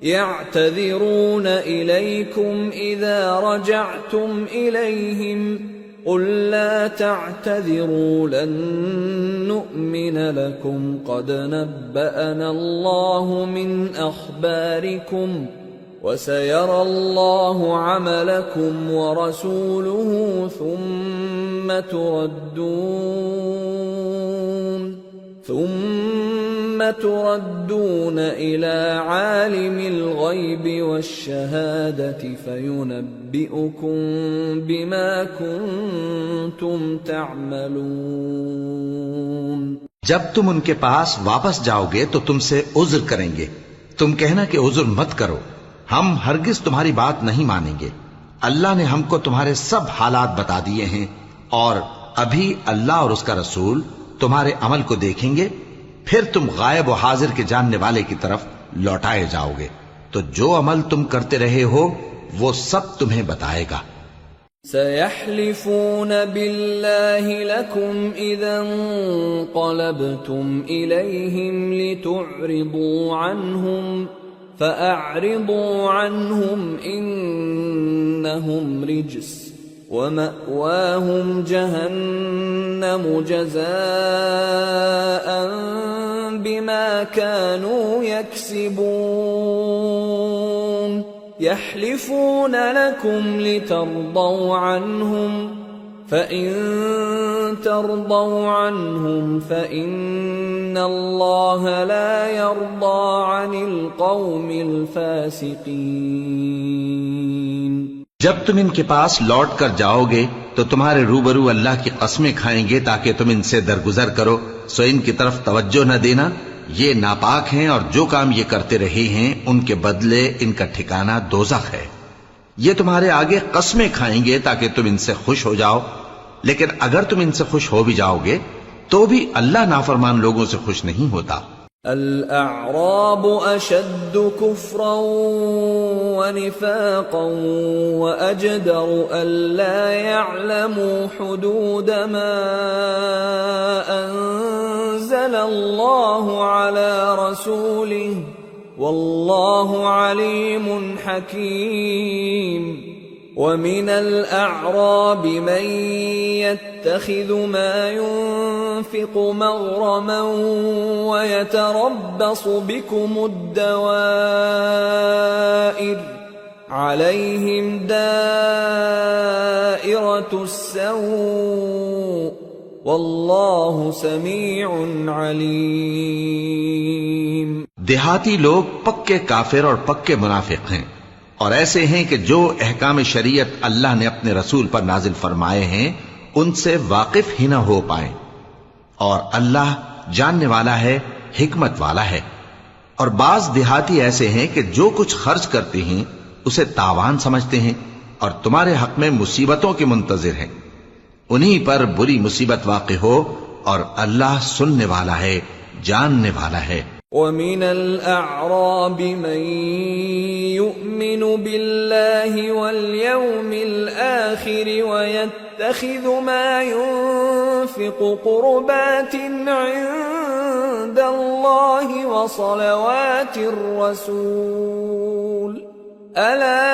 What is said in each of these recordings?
يعتذرون إليكم إذا رجعتم إليهم قل لا تعتذروا لن نؤمن لكم قد نبأنا الله من أخباركم وسيرى الله عملكم ورسوله ثم تردون إلى عالم الغيب والشهادة فينبئكم بما كنتم تعملون۔ جب تم ان کے پاس واپس جاؤ گے تو تم سے عذر کریں گے، تم کہنا کہ عذر مت کرو، ہم ہرگز تمہاری بات نہیں مانیں گے۔ اللہ نے ہم کو تمہارے سب حالات بتا دیے ہیں، اور ابھی اللہ اور اس کا رسول تمہارے عمل کو دیکھیں گے، پھر تم غائب و حاضر کے جاننے والے کی طرف لوٹائے جاؤ گے، تو جو عمل تم کرتے رہے ہو وہ سب تمہیں بتائے گا۔ سيحلفون بالله لكم إذا انقلبتم إليهم لتعرضوا عنهم فأعرضوا عنهم إنهم رجس ومأواهم جهنم جزاء بما كانوا يكسبون يحلفون لكم لترضوا عنهم فإن ترضوا عنهم فإن الله لا يرضى عن القوم الفاسقين۔ جب تم ان کے پاس لوٹ کر جاؤ گے تو تمہارے روبرو اللہ کی قسمیں کھائیں گے تاکہ تم ان سے درگزر کرو، سو ان کی طرف توجہ نہ دینا، یہ ناپاک ہیں اور جو کام یہ کرتے رہے ہیں ان کے بدلے ان کا ٹھکانہ دوزخ ہے۔ یہ تمہارے آگے قسمیں کھائیں گے تاکہ تم ان سے خوش ہو جاؤ، لیکن اگر تم ان سے خوش ہو بھی جاؤ گے تو بھی اللہ نافرمان لوگوں سے خوش نہیں ہوتا۔ الأعراب أشد كفرا ونفاقا وأجدر ألا يعلموا حدود ما أنزل الله على رسوله والله عليم حكيم۔ ومن الأعراب من يتخذ ما ينفق مغرما ويتربص بكم الدوائر عليهم دائرة السوء والله سميع عليم۔ دیہاتی لوگ پکے کافر اور پکے منافق ہیں، اور ایسے ہیں کہ جو احکام شریعت اللہ نے اپنے رسول پر نازل فرمائے ہیں ان سے واقف ہی نہ ہو پائیں، اور اللہ جاننے والا ہے، حکمت والا ہے۔ اور بعض دیہاتی ایسے ہیں کہ جو کچھ خرچ کرتے ہیں اسے تاوان سمجھتے ہیں اور تمہارے حق میں مصیبتوں کے منتظر ہیں، انہی پر بری مصیبت واقع ہو، اور اللہ سننے والا ہے، جاننے والا ہے۔ وَمِنَ الْأَعْرَابِ مَن يُؤْمِنُ بِاللَّهِ وَالْيَوْمِ الْآخِرِ وَيَتَّخِذُ مَا يُنفِقُ قُرُبَاتٍ عِندَ اللَّهِ وَصَلَوَاتِ الرَّسُولِ أَلَا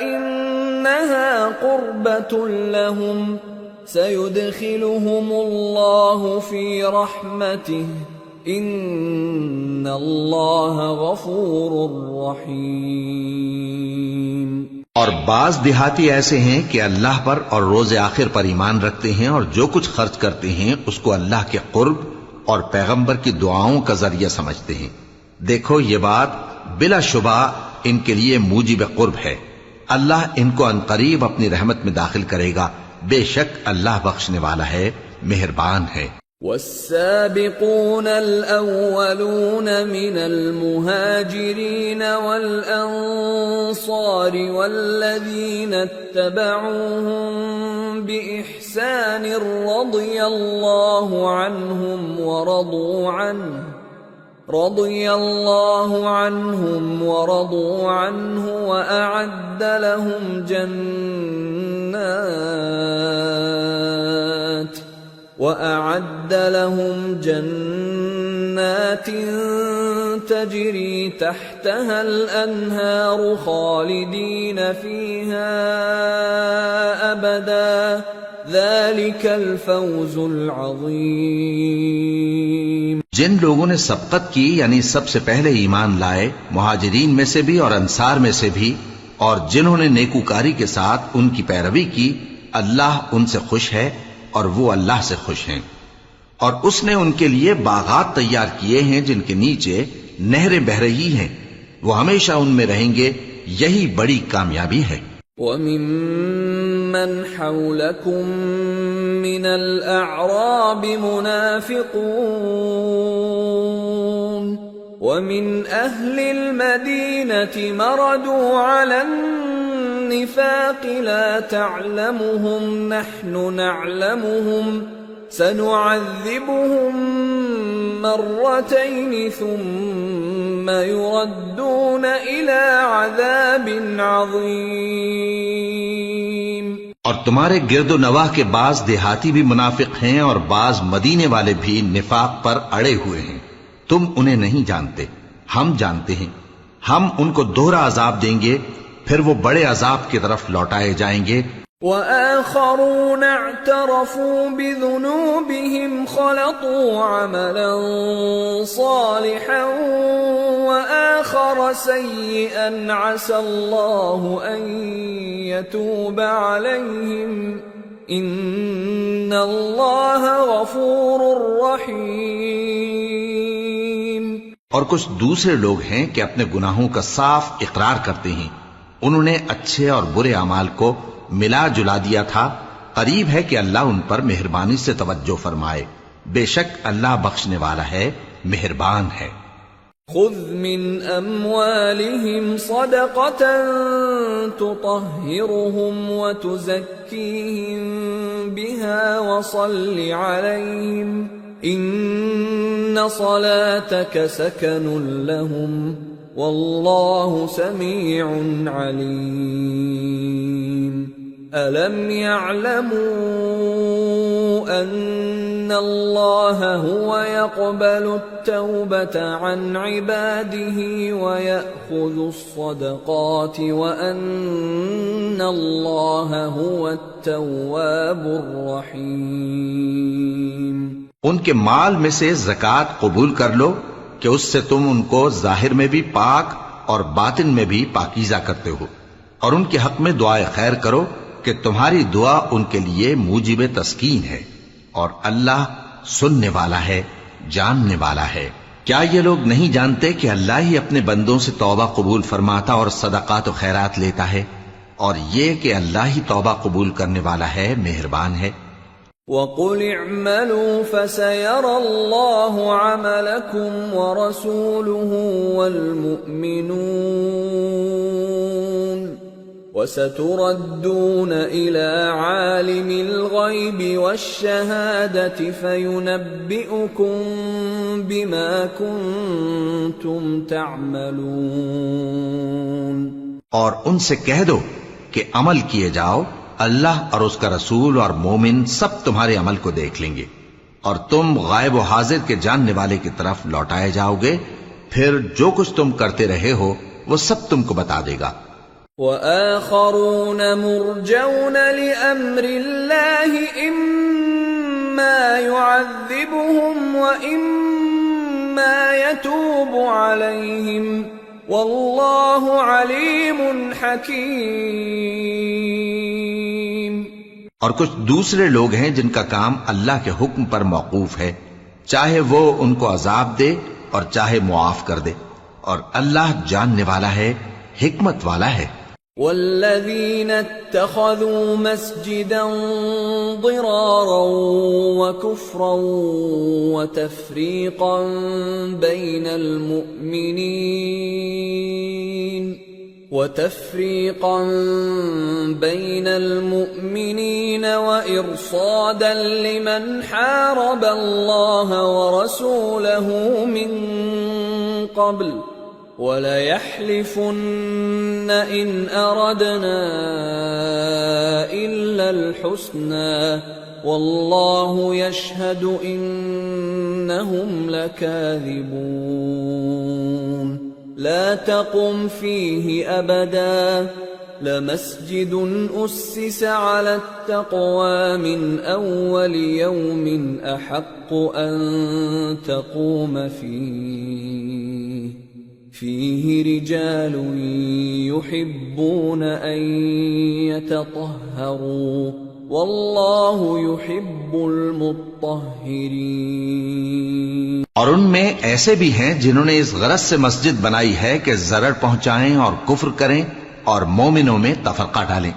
إِنَّهَا قُرْبَةٌ لَهُمْ سَيُدْخِلُهُمُ اللَّهُ فِي رَحْمَتِهِ ان اللہ غفور رحیم۔ اور بعض دیہاتی ایسے ہیں کہ اللہ پر اور روز آخر پر ایمان رکھتے ہیں اور جو کچھ خرچ کرتے ہیں اس کو اللہ کے قرب اور پیغمبر کی دعاؤں کا ذریعہ سمجھتے ہیں۔ دیکھو یہ بات بلا شبہ ان کے لیے موجب قرب ہے، اللہ ان کو عنقریب اپنی رحمت میں داخل کرے گا، بے شک اللہ بخشنے والا ہے، مہربان ہے۔ والسابقون الأولون من المهاجرين والأنصار والذين اتبعوهم بإحسان رضي الله عنهم ورضوا عنه وأعد لهم جنات جنات تجری تحتها الانہار خالدین فیہا ابدا ذلک الفوز العظیم۔ جن لوگوں نے سبقت کی یعنی سب سے پہلے ایمان لائے، مہاجرین میں سے بھی اور انصار میں سے بھی، اور جنہوں نے نیکوکاری کے ساتھ ان کی پیروی کی، اللہ ان سے خوش ہے اور وہ اللہ سے خوش ہیں۔ اور اس نے ان کے لیے باغات تیار کیے ہیں جن کے نیچے نہریں بہ رہی ہیں، وہ ہمیشہ ان میں رہیں گے، یہی بڑی کامیابی ہے۔ وَمِمَّنْ حَوْلَكُمْ مِنَ الْأَعْرَابِ مُنَافِقُونَ وَمِنْ أَهْلِ الْمَدِينَةِ مَرَدُوا عَلَى النِّفَاقِ لَا تَعْلَمُهُمْ نَحْنُ نَعْلَمُهُمْ سَنُعَذِّبُهُمْ مَرَّتَيْنِ ثُمَّ يُرَدُّونَ إِلَى عَذَابٍ عَظِيمٍ۔ اور تمہارے گرد و نواح کے بعض دیہاتی بھی منافق ہیں اور بعض مدینے والے بھی نفاق پر اڑے ہوئے ہیں، تم انہیں نہیں جانتے، ہم جانتے ہیں، ہم ان کو دوہرا عذاب دیں گے، پھر وہ بڑے عذاب کی طرف لوٹائے جائیں گے۔ وآخرون اعترفوا بذنوبهم خلطوا عملا صالحا وآخر سيئا عسى الله أن يتوب عليهم إن الله غفور رحيم۔ اور کچھ دوسرے لوگ ہیں کہ اپنے گناہوں کا صاف اقرار کرتے ہیں، انہوں نے اچھے اور برے اعمال کو ملا جلا دیا تھا، قریب ہے کہ اللہ ان پر مہربانی سے توجہ فرمائے، بے شک اللہ بخشنے والا ہے، مہربان ہے۔ خذ من اموالهم صدقة تطهرهم وتزكيهم بها وصل عليهم ان صلاتك سكن لهم والله سميع عليم۔ أَلَمْ يَعْلَمُوا أَنَّ اللَّهَ هُوَ يَقْبَلُ التَّوْبَةَ عَنْ عِبَادِهِ وَيَأْخُذُ الصَّدَقَاتِ وَأَنَّ اللَّهَ هُوَ التَّوَّابُ الرَّحِيمُ۔ ان کے مال میں سے زکوٰۃ قبول کر لو کہ اس سے تم ان کو ظاہر میں بھی پاک اور باطن میں بھی پاکیزہ کرتے ہو، اور ان کے حق میں دعائے خیر کرو کہ تمہاری دعا ان کے لیے موجب تسکین ہے، اور اللہ سننے والا ہے، جاننے والا ہے۔ کیا یہ لوگ نہیں جانتے کہ اللہ ہی اپنے بندوں سے توبہ قبول فرماتا اور صدقات و خیرات لیتا ہے، اور یہ کہ اللہ ہی توبہ قبول کرنے والا ہے، مہربان ہے۔ وَقُلِ اعْمَلُوا فَسَيَرَى اللَّهُ عَمَلَكُمْ وَرَسُولُهُ وَالْمُؤْمِنُونَ وَسَتُرَدُّونَ إِلَى عَالِمِ الْغَيْبِ وَالشَّهَادَةِ فَيُنَبِّئُكُم بِمَا كُنتُمْ تَعْمَلُونَ۔ اور ان سے کہہ دو کہ عمل کیے جاؤ، اللہ اور اس کا رسول اور مومن سب تمہارے عمل کو دیکھ لیں گے، اور تم غائب و حاضر کے جاننے والے کی طرف لوٹائے جاؤ گے، پھر جو کچھ تم کرتے رہے ہو وہ سب تم کو بتا دے گا۔ وآخرون مرجون لأمر الله إما يعذبهم وإما يتوب عليهم والله عليم حكيم۔ اور کچھ دوسرے لوگ ہیں جن کا کام اللہ کے حکم پر موقوف ہے، چاہے وہ ان کو عذاب دے اور چاہے معاف کر دے، اور اللہ جاننے والا ہے، حکمت والا ہے۔ والذين اتخذوا مسجدا ضرارا وكفرا وتفريقا بين المؤمنين وإرصادا لمن حارب الله ورسوله من قبل وَلَيَحْلِفُنَّ إِنْ أَرَدْنَا إِلَّا الْحُسْنَى والله يشهد إنهم لكاذبون لا تقم فيه أبدا لمسجد أسس على التقوى من أول يوم أحق أن تقوم فيه رجال يحبون أن يتطهروا والله يحب المطهرين۔ اور ان میں ایسے بھی ہیں جنہوں نے اس غرض سے مسجد بنائی ہے کہ ضرر پہنچائیں اور کفر کریں اور مومنوں میں تفرقہ ڈالیں،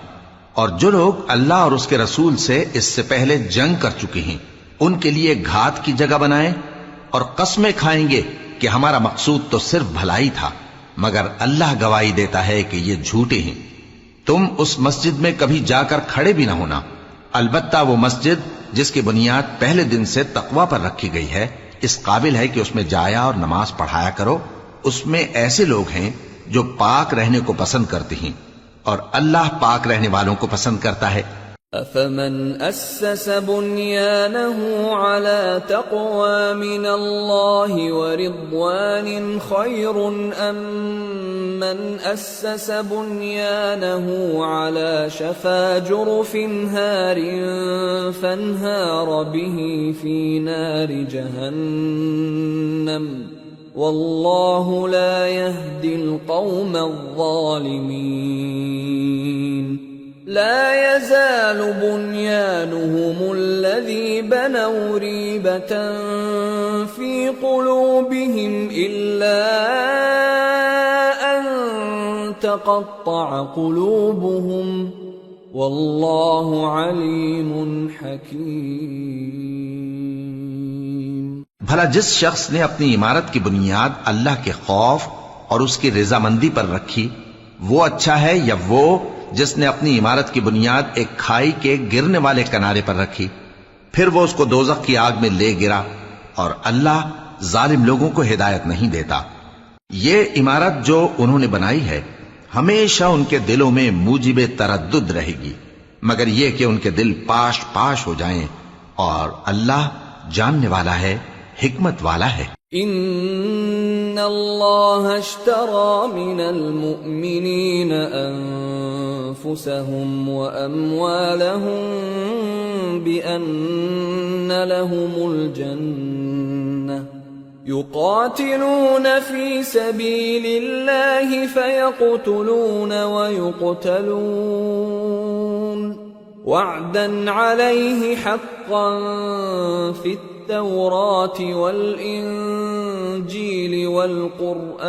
اور جو لوگ اللہ اور اس کے رسول سے اس سے پہلے جنگ کر چکے ہیں ان کے لیے گھات کی جگہ بنائیں، اور قسمیں کھائیں گے کہ ہمارا مقصود تو صرف بھلائی تھا، مگر اللہ گواہی دیتا ہے کہ یہ جھوٹے ہیں۔ تم اس مسجد میں کبھی جا کر کھڑے بھی نہ ہونا، البتہ وہ مسجد جس کی بنیاد پہلے دن سے تقوی پر رکھی گئی ہے اس قابل ہے کہ اس میں جایا اور نماز پڑھایا کرو۔ اس میں ایسے لوگ ہیں جو پاک رہنے کو پسند کرتے ہیں، اور اللہ پاک رہنے والوں کو پسند کرتا ہے۔ أفمن أسس بنيانه على تقوى من الله ورضوان خير أم من أسس بنيانه على شفا جرف هار فانهار به في نار جهنم والله لا يهدي القوم الظالمين۔ لا يزال بنيانهم الذي بنوا ريبة في قلوبهم إلا أن تقطع قلوبهم والله عليم حكيم۔ بھلا جس شخص نے اپنی عمارت کی بنیاد اللہ کے خوف اور اس کی رضامندی پر رکھی وہ اچھا ہے یا وہ جس نے اپنی عمارت کی بنیاد ایک کھائی کے گرنے والے کنارے پر رکھی پھر وہ اس کو دوزخ کی آگ میں لے گرا، اور اللہ ظالم لوگوں کو ہدایت نہیں دیتا۔ یہ عمارت جو انہوں نے بنائی ہے ہمیشہ ان کے دلوں میں موجب تردد رہے گی، مگر یہ کہ ان کے دل پاش پاش ہو جائیں، اور اللہ جاننے والا ہے، حکمت والا ہے۔ ان اللہ اشترى من المؤمنین انفسهم واموالهم بان لهم الجنة يقاتلون في سبيل الله فيقتلون ويقتلون وعدا عليه حقا في التوراة والإنجيل والقرآن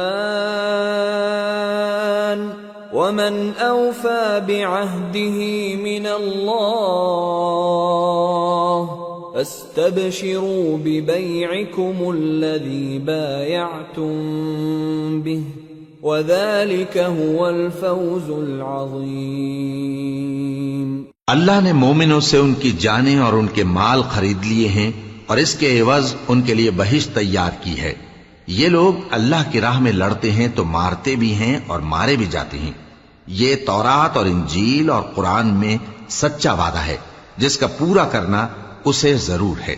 ومن أوفى بعهده من الله فاستبشروا ببيعكم الذي بايعتم به وذلك هو الفوز العظيم۔ اللہ نے مومنوں سے ان کی جانیں اور ان کے مال خرید لیے ہیں، اور اس کے عوض ان کے لیے بہشت تیار کی ہے۔ یہ لوگ اللہ کی راہ میں لڑتے ہیں تو مارتے بھی ہیں اور مارے بھی جاتے ہیں۔ یہ تورات اور انجیل اور قرآن میں سچا وعدہ ہے جس کا پورا کرنا اسے ضرور ہے،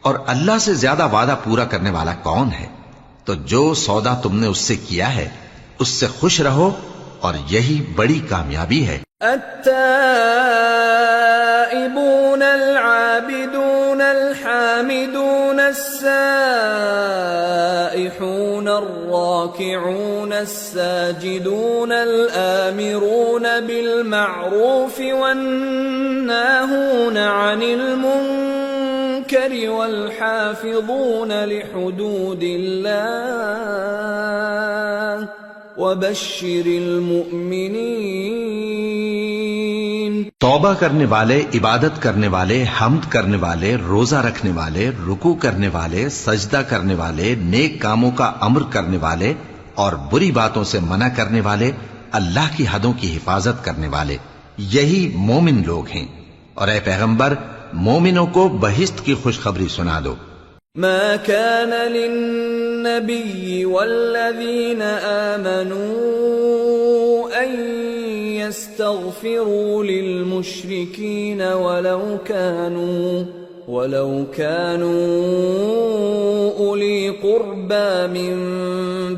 اور اللہ سے زیادہ وعدہ پورا کرنے والا کون ہے؟ تو جو سودا تم نے اس سے کیا ہے اس سے خوش رہو، اور یہی بڑی کامیابی ہے۔ التائبون العابدون الحامدون السائحون الراكعون الساجدون الآمرون بالمعروف والناهون عن المنكر والحافظون لحدود الله وبشر المؤمنین۔ توبہ کرنے والے، عبادت کرنے والے، حمد کرنے والے، روزہ رکھنے والے، رکوع کرنے والے، سجدہ کرنے والے، نیک کاموں کا امر کرنے والے اور بری باتوں سے منع کرنے والے، اللہ کی حدوں کی حفاظت کرنے والے، یہی مومن لوگ ہیں۔ اور اے پیغمبر مومنوں کو بہشت کی خوشخبری سنا دو۔ ما كان للنبي والذين آمنوا أن يستغفروا للمشركين ولو كانوا أولي قربى من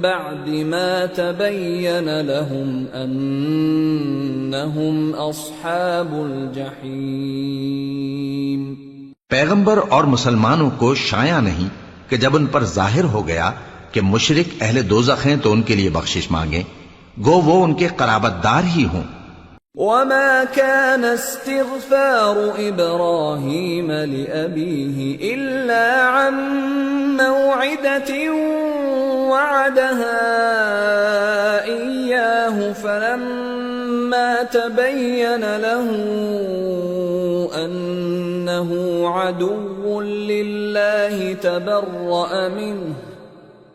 بعد ما تبين لهم أنهم أصحاب الجحيم۔ پیغمبر اور مسلمانوں کو شایع نہیں کہ جب ان پر ظاہر ہو گیا کہ مشرک اہل دوزخ ہیں تو ان کے لیے بخشش مانگیں، گو وہ ان کے قرابت دار ہی ہوں۔ وما كان استغفار إبراهيم لأبيه إلا عن موعدة وعدها إياه فلما تبين له أنه عدو لله تبرأ منه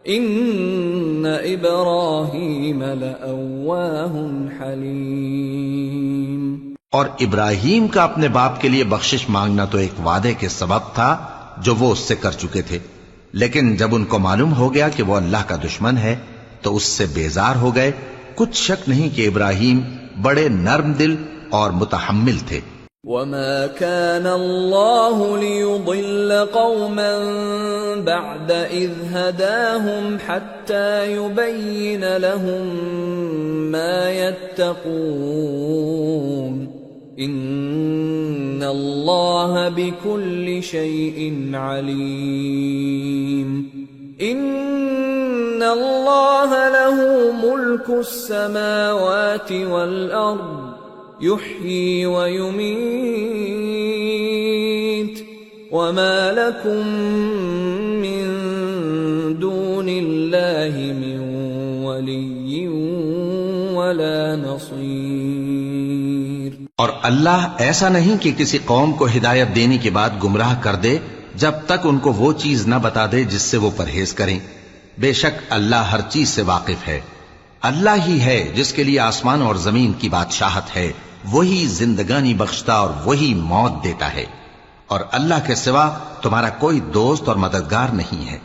ان ابراہیم لأواہ حلیم۔ اور ابراہیم کا اپنے باپ کے لیے بخشش مانگنا تو ایک وعدے کے سبب تھا جو وہ اس سے کر چکے تھے، لیکن جب ان کو معلوم ہو گیا کہ وہ اللہ کا دشمن ہے تو اس سے بیزار ہو گئے۔ کچھ شک نہیں کہ ابراہیم بڑے نرم دل اور متحمل تھے۔ وما كان الله ليضل قوما بعد إذ هداهم حتى يبين لهم ما يتقون إن الله بكل شيء عليم۔ إن الله له ملك السماوات والأرض يحيي ويميت وما لكم من دون الله من ولي ولا نصير۔ اور اللہ ایسا نہیں کہ کسی قوم کو ہدایت دینے کے بعد گمراہ کر دے جب تک ان کو وہ چیز نہ بتا دے جس سے وہ پرہیز کریں۔ بے شک اللہ ہر چیز سے واقف ہے۔ اللہ ہی ہے جس کے لیے آسمان اور زمین کی بادشاہت ہے، وہی زندگانی بخشتا اور وہی موت دیتا ہے، اور اللہ کے سوا تمہارا کوئی دوست اور مددگار نہیں ہے۔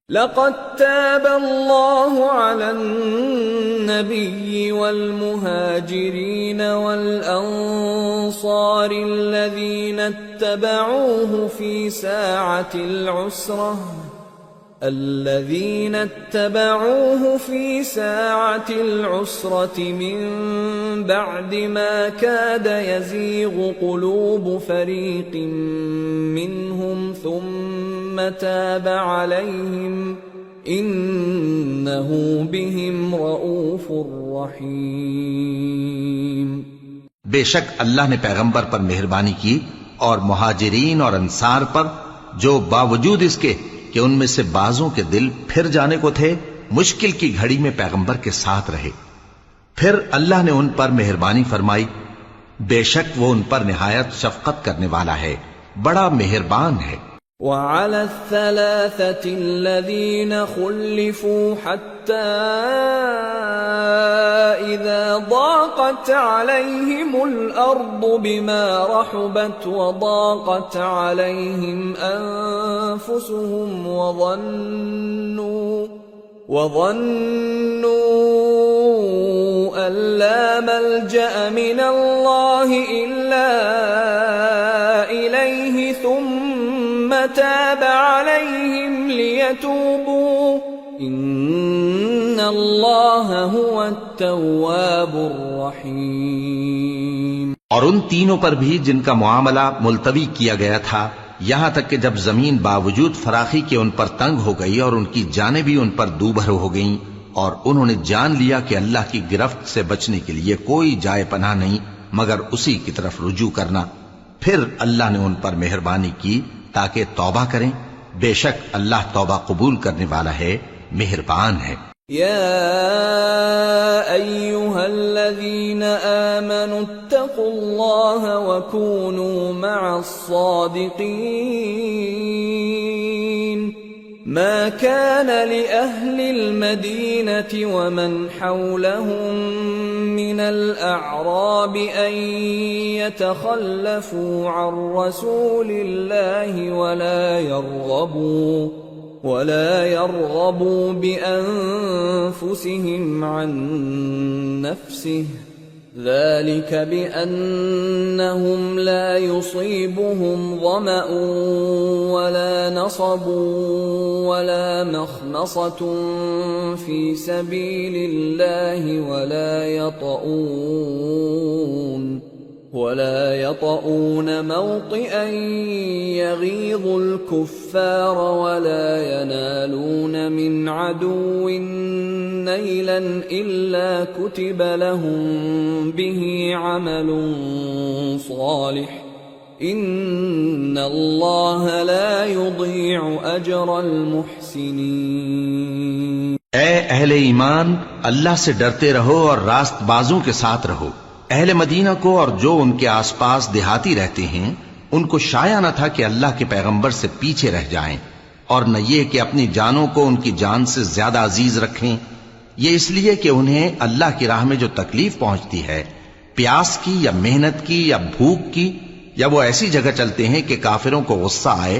لقد تاب الله على النبي والمهاجرين والأنصار الذين اتبعوه في ساعة العسرة من بعد ما كاد يزيغ قلوب فريق منهم ثم تاب عليهم إنه بهم رؤوف رحيم۔ بے شک اللہ نے پیغمبر پر مہربانی کی اور مہاجرین اور انصار پر جو باوجود اس کے کہ ان میں سے بعضوں کے دل پھر جانے کو تھے مشکل کی گھڑی میں پیغمبر کے ساتھ رہے، پھر اللہ نے ان پر مہربانی فرمائی۔ بے شک وہ ان پر نہایت شفقت کرنے والا ہے، بڑا مہربان ہے۔ وعلى الثلاثة الذين خلفوا حتى إذا ضاقت عليهم الأرض بما رحبت وضاقت عليهم أنفسهم وظنوا أن لا ملجأ من الله إلا إليه ثم تاب عليهم ليتوبوا إن الله هو التواب الرحيم۔ اور ان تینوں پر بھی جن کا معاملہ ملتوی کیا گیا تھا، یہاں تک کہ جب زمین باوجود فراخی کے ان پر تنگ ہو گئی اور ان کی جانیں بھی ان پر دوبھر ہو گئیں، اور انہوں نے جان لیا کہ اللہ کی گرفت سے بچنے کے لیے کوئی جائے پناہ نہیں مگر اسی کی طرف رجوع کرنا، پھر اللہ نے ان پر مہربانی کی تاکہ توبہ کریں۔ بے شک اللہ توبہ قبول کرنے والا ہے، مہربان ہے۔ يا أيها الذين آمنوا اتقوا الله وكونوا مع الصادقين ما كان لأهل المدينة ومن حولهم من الأعراب أن يتخلفوا عن رسول الله ولا يرغبوا بأنفسهم عن نفسه ذلك بأنهم لا يصيبهم ظمأ ولا نصب ولا مخمصة في سبيل الله ولا يطؤون موطئا يغيظ الكفار ولا ينالون من عدو نيلا إلا كتب لهم به عمل صالح إن الله لا يضيع أجر المحسنين۔ اے اہل ایمان، اللہ سے ڈرتے رہو اور راست بازوں کے ساتھ رہو۔ اہل مدینہ کو اور جو ان کے آس پاس دیہاتی رہتے ہیں ان کو شایع نہ تھا کہ اللہ کے پیغمبر سے پیچھے رہ جائیں، اور نہ یہ کہ اپنی جانوں کو ان کی جان سے زیادہ عزیز رکھیں، یہ اس لیے کہ انہیں اللہ کی راہ میں جو تکلیف پہنچتی ہے، پیاس کی یا محنت کی یا بھوک کی، یا وہ ایسی جگہ چلتے ہیں کہ کافروں کو غصہ آئے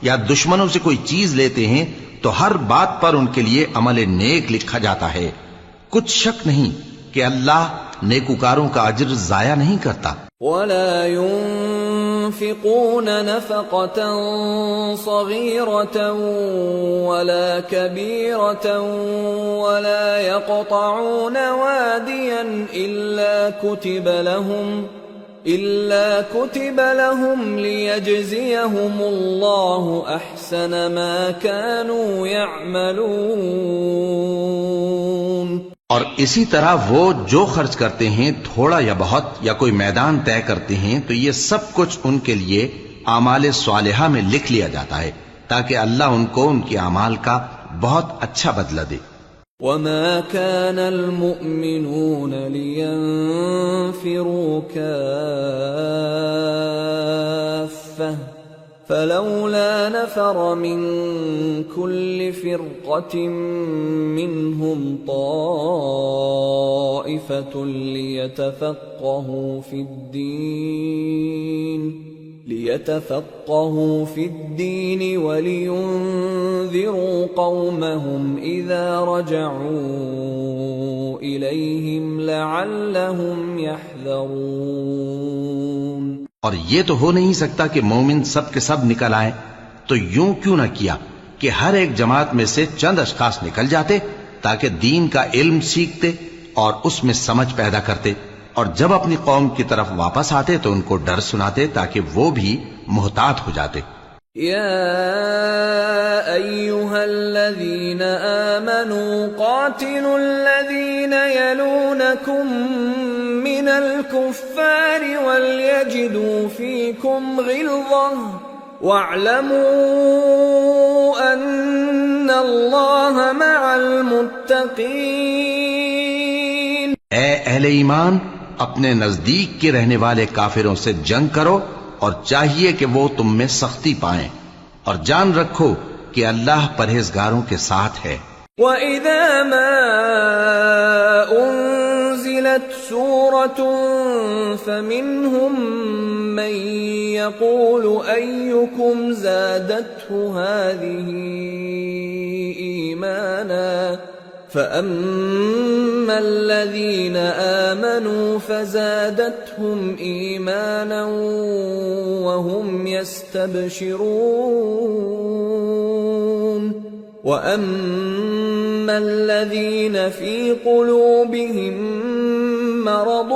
یا دشمنوں سے کوئی چیز لیتے ہیں، تو ہر بات پر ان کے لیے عمل نیک لکھا جاتا ہے۔ کچھ شک نہیں کہ اللہ نیکوکاروں کا اجر ضائع نہیں کرتا۔ ولا ينفقون نفقة صغيرة ولا كبيرة ولا يقطعون واديا إلا كتب لهم ليجزيهم الله أحسن ما كانوا يعملون۔ اور اسی طرح وہ جو خرچ کرتے ہیں، تھوڑا یا بہت، یا کوئی میدان طے کرتے ہیں، تو یہ سب کچھ ان کے لیے اعمال صالحہ میں لکھ لیا جاتا ہے تاکہ اللہ ان کو ان کے اعمال کا بہت اچھا بدلہ دے۔ وما كان المؤمنون لينفروا كافة فلولا نفر من كل فرقة منهم طائفة ليتفقهوا في الدين ولينذروا قومهم إذا رجعوا إليهم لعلهم يحذرون۔ اور یہ تو ہو نہیں سکتا کہ مومن سب کے سب نکل آئیں، تو یوں کیوں نہ کیا کہ ہر ایک جماعت میں سے چند اشخاص نکل جاتے تاکہ دین کا علم سیکھتے اور اس میں سمجھ پیدا کرتے، اور جب اپنی قوم کی طرف واپس آتے تو ان کو ڈر سناتے تاکہ وہ بھی محتاط ہو جاتے۔ يا أيها الذين آمنوا قاتلوا الذين يلونكم من الكفار وليجدوا فيكم غلظة واعلموا أن الله مع المتقين۔ اے اہل ایمان، اپنے نزدیک کے رہنے والے کافروں سے جنگ کرو، اور چاہیے کہ وہ تم میں سختی پائیں، اور جان رکھو کہ اللہ پرہیزگاروں کے ساتھ ہے۔ وَإِذَا مَا أُنزِلَتْ سُورَةٌ فَمِنْهُمْ مَنْ يَقُولُ أَيُّكُمْ زَادَتْهُ هَذِهِ إِيمَانًا فَأَمَّا الَّذِينَ آمَنُوا فَزَادَتْهُمْ إِيمَانًا وَهُمْ يَسْتَبْشِرُونَ وَأَمَّا الَّذِينَ فِي قُلُوبِهِم مَّرَضٌ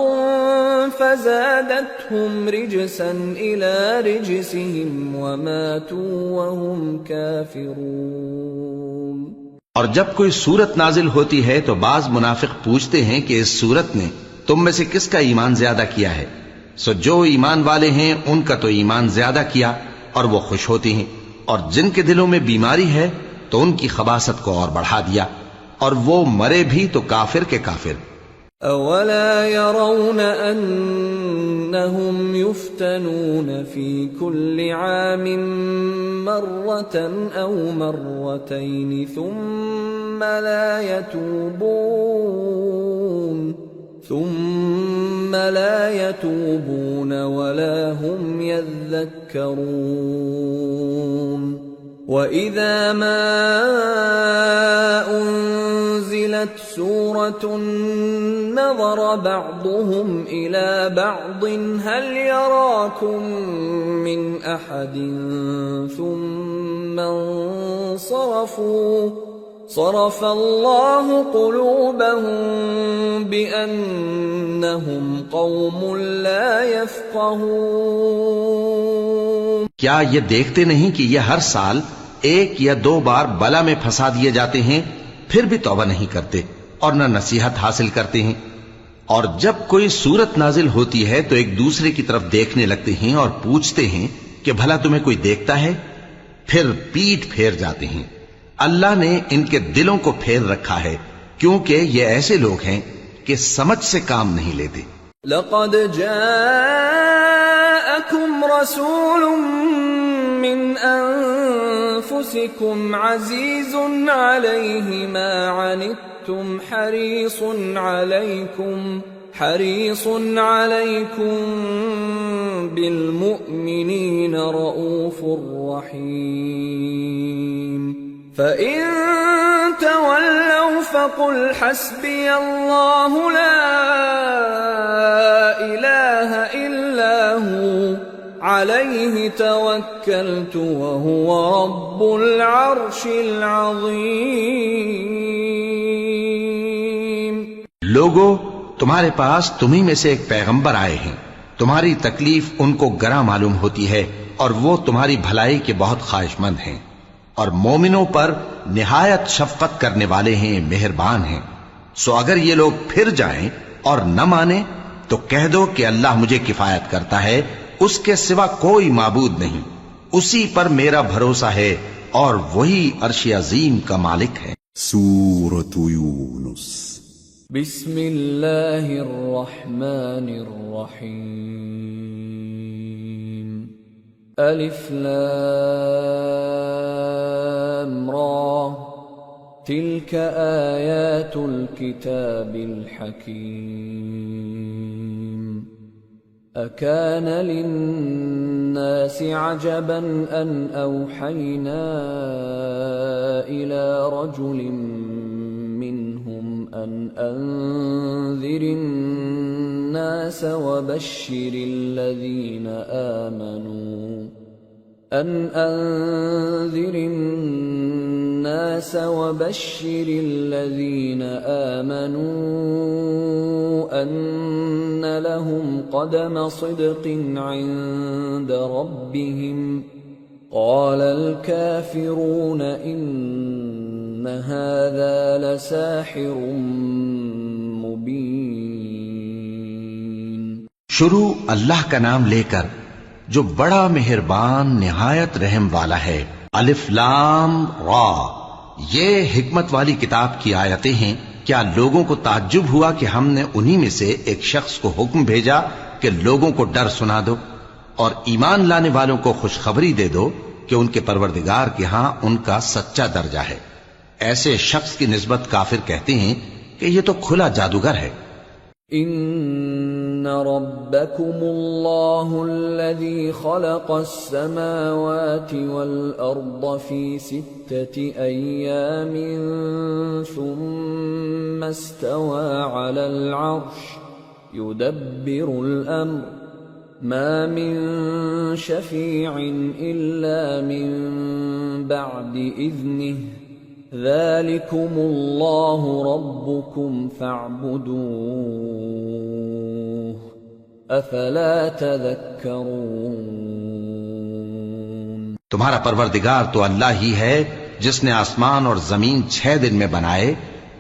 فَزَادَتْهُمْ رِجْسًا إِلَى رِجْسِهِمْ وَمَاتُوا وَهُمْ كَافِرُونَ۔ اور جب کوئی صورت نازل ہوتی ہے تو بعض منافق پوچھتے ہیں کہ اس صورت نے تم میں سے کس کا ایمان زیادہ کیا ہے، سو جو ایمان والے ہیں ان کا تو ایمان زیادہ کیا اور وہ خوش ہوتی ہیں، اور جن کے دلوں میں بیماری ہے تو ان کی خباثت کو اور بڑھا دیا، اور وہ مرے بھی تو کافر کے کافر۔ اولا يرون انهم يفتنون في كل عام مرة او مرتين ثم لا يتوبون ولا هم يذكرون۔ وَإِذَا مَا أُنزِلَتْ أنزلت سورة نظر بعضهم إلى بعض هل يراكم من أحد ثم انصرفوا صرف الله قلوبهم بأنهم قوم لا يفقهون. کیا یہ دیکھتے نہیں کہ یہ ہر سال ایک یا دو بار بلا میں پھنسا دیے جاتے ہیں، پھر بھی توبہ نہیں کرتے اور نہ نصیحت حاصل کرتے ہیں؟ اور جب کوئی صورت نازل ہوتی ہے تو ایک دوسرے کی طرف دیکھنے لگتے ہیں اور پوچھتے ہیں کہ بھلا تمہیں کوئی دیکھتا ہے؟ پھر پیٹ پھیر جاتے ہیں. اللہ نے ان کے دلوں کو پھیر رکھا ہے کیونکہ یہ ایسے لوگ ہیں کہ سمجھ سے کام نہیں لیتے. لقد جاءكم رسول من أنفسكم عزيز عليه ما عنتم حريص عليكم بالمؤمنين رؤوف رحيم. فإن تولوا فقل حسبي الله لا إله إلا هو عليه توكلت وهو رب العرش العظيم. لوگو، تمہارے پاس تمہیں میں سے ایک پیغمبر آئے ہیں. تمہاری تکلیف ان کو گراں معلوم ہوتی ہے اور وہ تمہاری بھلائی کے بہت خواہش مند ہیں، اور مومنوں پر نہایت شفقت کرنے والے ہیں، مہربان ہیں. سو اگر یہ لوگ پھر جائیں اور نہ مانیں تو کہہ دو کہ اللہ مجھے کفایت کرتا ہے، اس کے سوا کوئی معبود نہیں، اسی پر میرا بھروسہ ہے اور وہی عرش عظیم کا مالک ہے. سورة یونس. بسم اللہ الرحمن الرحیم. الف لام را تلك آیات الكتاب الحکیم. أكان للناس عجبا أن أوحينا إلى رجل منهم أن أنذر الناس وبشر الذين آمنوا أن لهم قدم صدق عند ربهم. قال الكافرون إن هذا لساحر مبين. شروع اللہ کا نام لے کر جو بڑا مہربان نہایت رحم والا ہے. الف لام را، یہ حکمت والی کتاب کی آیتیں ہیں. کیا لوگوں کو تعجب ہوا کہ ہم نے انہی میں سے ایک شخص کو حکم بھیجا کہ لوگوں کو ڈر سنا دو اور ایمان لانے والوں کو خوشخبری دے دو کہ ان کے پروردگار کے ہاں ان کا سچا درجہ ہے. ایسے شخص کی نسبت کافر کہتے ہیں کہ یہ تو کھلا جادوگر ہے. ان ربکم اللہ الذی خلق السماوات والارض فی 6 ایام ثم استوى على العرش يدبر الامر ما من شفیع الا من بعد اذنه ذلكم اللہ ربكم فاعبدوه افلا تذکرون. تمہارا پروردگار تو اللہ ہی ہے جس نے آسمان اور زمین 6 دن میں بنائے،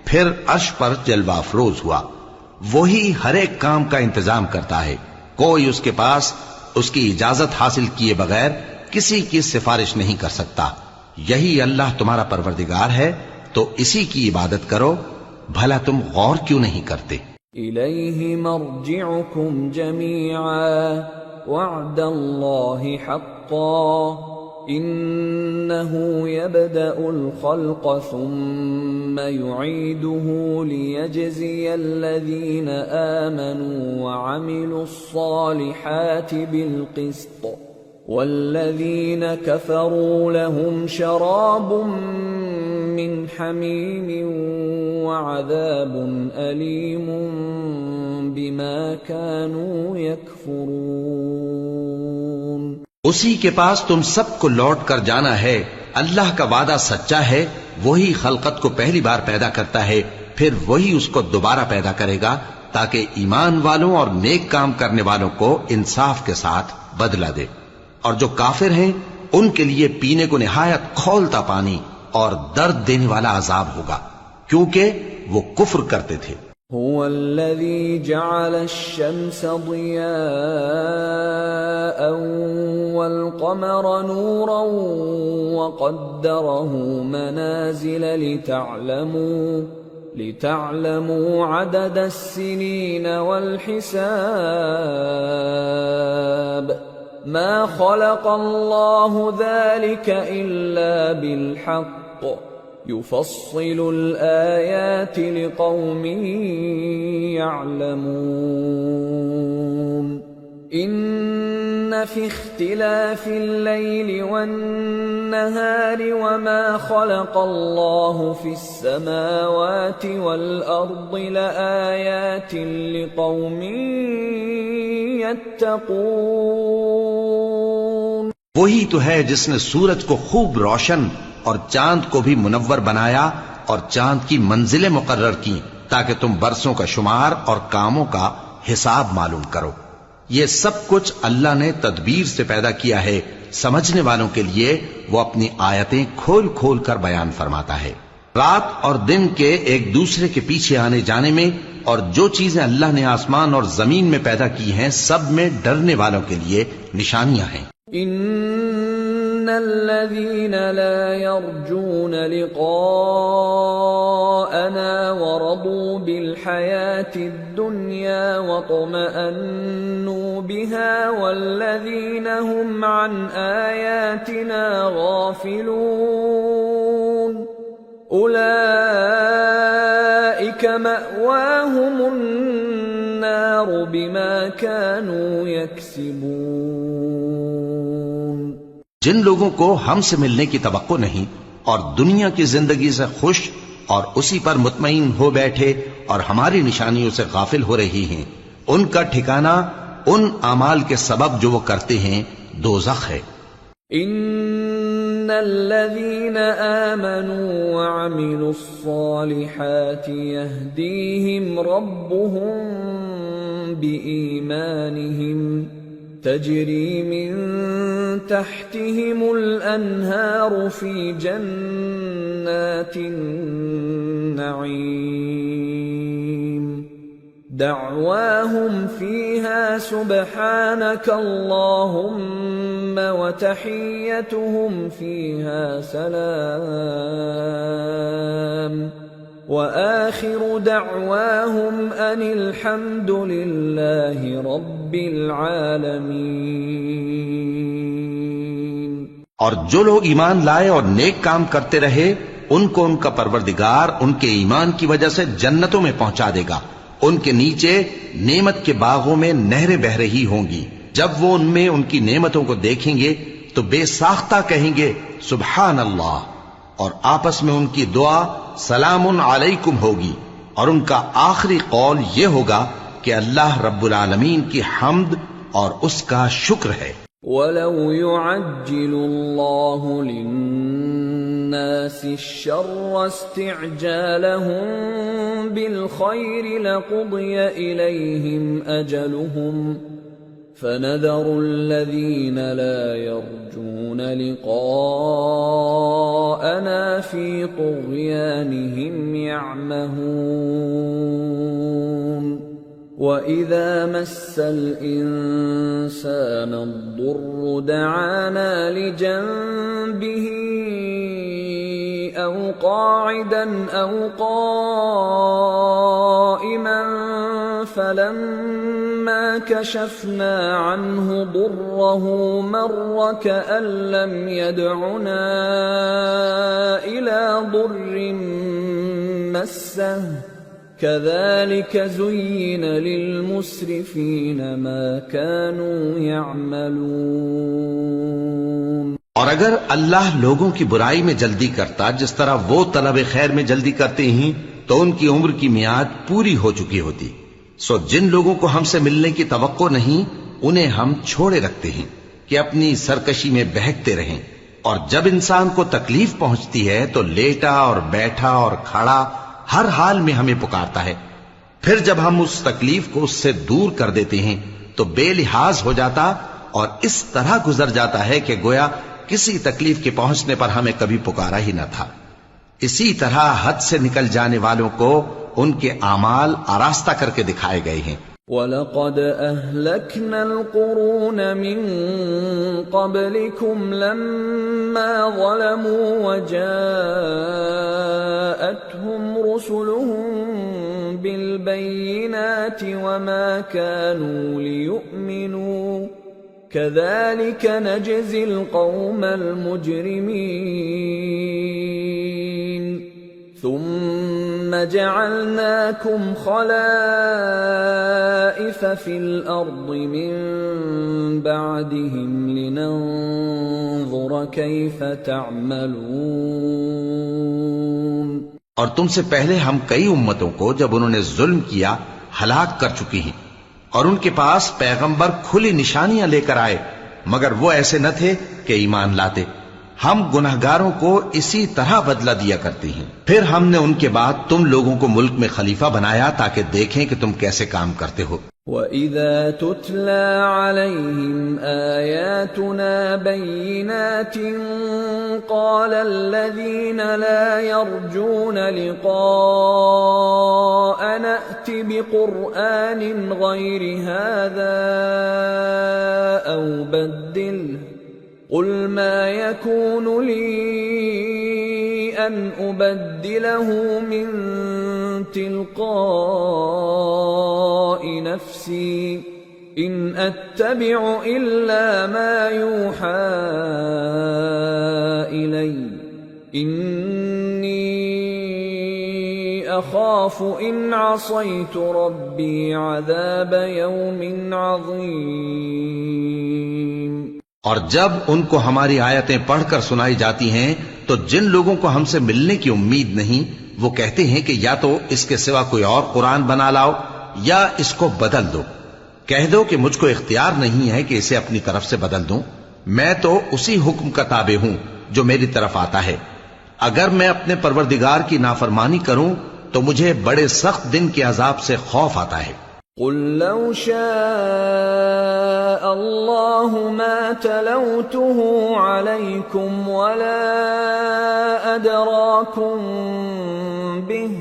پھر عرش پر جلوہ افروز ہوا. وہی ہر ایک کام کا انتظام کرتا ہے، کوئی اس کے پاس اس کی اجازت حاصل کیے بغیر کسی کی سفارش نہیں کر سکتا. یہی اللہ تمہارا پروردگار ہے تو اسی کی عبادت کرو. بھلا تم غور کیوں نہیں کرتے؟ الیہ مرجعکم جمیعا وعد اللہ حقا انه يبدأ الخلق ثم يعيده ليجزي الذين آمنوا وعملوا الصالحات بالقسط والذين كفروا لهم شراب من حميم وعذاب أليم بما كانوا يكفرون۔ اسی کے پاس تم سب کو لوٹ کر جانا ہے، اللہ کا وعدہ سچا ہے، وہی خلقت کو پہلی بار پیدا کرتا ہے، پھر وہی اس کو دوبارہ پیدا کرے گا تاکہ ایمان والوں اور نیک کام کرنے والوں کو انصاف کے ساتھ بدلہ دے۔ اور جو کافر ہیں ان کے لیے پینے کو نہایت کھولتا پانی اور درد دینے والا عذاب ہوگا، کیونکہ وہ کفر کرتے تھے۔ هو الذي جعل الشمس ضياء والقمر نورا وقدره منازل لتعلموا عدد السنين والحساب ما خلق الله ذلك إلا بالحق يفصل الآيات لقوم يعلمون إن في اختلاف الليل والنهار وما خلق الله في السماوات والأرض لآيات لقوم يتقون۔ وہی تو ہے جس نے سورج کو خوب روشن اور چاند کو بھی منور بنایا اور چاند کی منزلیں مقرر کی تاکہ تم برسوں کا شمار اور کاموں کا حساب معلوم کرو۔ یہ سب کچھ اللہ نے تدبیر سے پیدا کیا ہے، سمجھنے والوں کے لیے وہ اپنی آیتیں کھول کھول کر بیان فرماتا ہے۔ رات اور دن کے ایک دوسرے کے پیچھے آنے جانے میں اور جو چیزیں اللہ نے آسمان اور زمین میں پیدا کی ہیں سب میں ڈرنے والوں کے لیے نشانیاں ہیں۔ ان الذين لا يرجون لقاءنا ورضوا بالحياة الدنيا واطمأنوا بها والذين هم عن آياتنا غافلون أولئك مأواهم النار بما كانوا يكسبون۔ جن لوگوں کو ہم سے ملنے کی توقع نہیں اور دنیا کی زندگی سے خوش اور اسی پر مطمئن ہو بیٹھے اور ہماری نشانیوں سے غافل ہو رہی ہیں، ان کا ٹھکانہ ان اعمال کے سبب جو وہ کرتے ہیں دوزخ ہے۔ ان الذين آمنوا وعملوا الصالحات يهديهم ربهم بإيمانهم تجري من تحتهم الأنهار في جنات النعيم دعواهم فيها سبحانك اللهم وتحيتهم فيها سلام وآخر دعواهم أن الحمد لله رب العالمين۔ اور جو لوگ ایمان لائے اور نیک کام کرتے رہے ان کو ان کا پروردگار ان کے ایمان کی وجہ سے جنتوں میں پہنچا دے گا، ان کے نیچے نعمت کے باغوں میں نہریں بہہ رہی ہوں گی، جب وہ ان میں ان کی نعمتوں کو دیکھیں گے تو بے ساختہ کہیں گے سبحان اللہ، اور آپس میں ان کی دعا سلام علیکم ہوگی، اور ان کا آخری قول یہ ہوگا کہ اللہ رب العالمین کی حمد اور اس کا شکر ہے۔ وَلَوْ يُعَجِّلُ اللَّهُ لِلنَّاسِ الشَّرَّ اسْتِعْجَالَهُم بِالْخَيْرِ لَقُضِيَ إِلَيْهِمْ أَجَلُهُمْ فَنَذَرُ الَّذِينَ لَا يَرْجُونَ لِقَاءَنَا فِي طُغْيَانِهِمْ يَعْمَهُونَ وَإِذَا مَسَّ الْإِنسَانَ الضُّرُّ دَعَانَا لِجَنبِهِ أَوْ قَاعِدًا أَوْ قَائِمًا فَلَمَّا كَشَفْنَا عَنْهُ ضُرَّهُ مَرَّ كَأَن لَّمْ يَدْعُنَا إِلَى ضُرٍّ مَّسَّهُ كَذَلِكَ زُيِّنَ لِلْمُسْرِفِينَ مَا كَانُوا يَعْمَلُونَ۔ اور اگر اللہ لوگوں کی برائی میں جلدی کرتا جس طرح وہ طلب خیر میں جلدی کرتے ہیں تو ان کی عمر کی میعاد پوری ہو چکی ہوتی. سو جن لوگوں کو ہم سے ملنے کی توقع نہیں انہیں ہم چھوڑے رکھتے ہیں کہ اپنی سرکشی میں بہکتے رہیں. اور جب انسان کو تکلیف پہنچتی ہے تو لیٹا اور بیٹھا اور کھڑا ہر حال میں ہمیں پکارتا ہے. پھر جب ہم اس تکلیف کو اس سے دور کر دیتے ہیں تو بے لحاظ ہو جاتا اور اس طرح گزر جاتا ہے کہ گویا کسی تکلیف کے پہنچنے پر ہمیں کبھی پکارا ہی نہ تھا. اسی طرح حد سے نکل جانے والوں کو ان کے اعمال آراستہ کر کے دکھائے گئے ہیں. وَلَقَدْ أَهْلَكْنَا الْقُرُونَ مِنْ قَبْلِكُمْ لَمَّا ظَلَمُوا وَجَاءَتْهُمْ رُسُلُهُم بِالْبَيِّنَاتِ وَمَا كَانُوا لِيُؤْمِنُوا كَذَلِكَ نَجْزِي الْقَوْمَ الْمُجْرِمِينَ ثُمَّ جَعَلْنَاكُمْ خَلَائِفَ فِي الْأَرْضِ مِنْ بَعْدِهِمْ لِنَنْظُرَ كَيْفَ تَعْمَلُونَ. اور تم سے پہلے ہم کئی امتوں کو جب انہوں نے ظلم کیا ہلاک کر چکی ہیں اور ان کے پاس پیغمبر کھلی نشانیاں لے کر آئے مگر وہ ایسے نہ تھے کہ ایمان لاتے. ہم گنہگاروں کو اسی طرح بدلہ دیا کرتے ہیں. پھر ہم نے ان کے بعد تم لوگوں کو ملک میں خلیفہ بنایا تاکہ دیکھیں کہ تم کیسے کام کرتے ہو. وَإِذَا تُتْلَى عَلَيْهِمْ آيَاتُنَا بَيِّنَاتٍ قَالَ الَّذِينَ لَا يَرْجُونَ لِقَاءَنَا ائْتِ بِقُرْآنٍ غَيْرِ هَذَا أَوْ بَدِّلْهُ قُلْ مَا يَكُونُ لِي أَنْ أُبَدِّلَهُ مِنْ تِلْقَاءِ نَفْسِي إِنْ أَتَّبِعُ إِلَّا مَا يُوحَى إِلَيَّ إِنِّي أَخَافُ إِنْ عَصَيْتُ رَبِّي عَذَابَ يَوْمٍ عَظِيمٍ. اور جب ان کو ہماری آیتیں پڑھ کر سنائی جاتی ہیں تو جن لوگوں کو ہم سے ملنے کی امید نہیں وہ کہتے ہیں کہ یا تو اس کے سوا کوئی اور قرآن بنا لاؤ یا اس کو بدل دو. کہہ دو کہ مجھ کو اختیار نہیں ہے کہ اسے اپنی طرف سے بدل دوں. میں تو اسی حکم کا تابع ہوں جو میری طرف آتا ہے. اگر میں اپنے پروردگار کی نافرمانی کروں تو مجھے بڑے سخت دن کے عذاب سے خوف آتا ہے. قُلْ لَوْ شَاءَ اللَّهُ مَا تَلَوْتُهُ عَلَيْكُمْ وَلَا أَدْرَاكُمْ بِهِ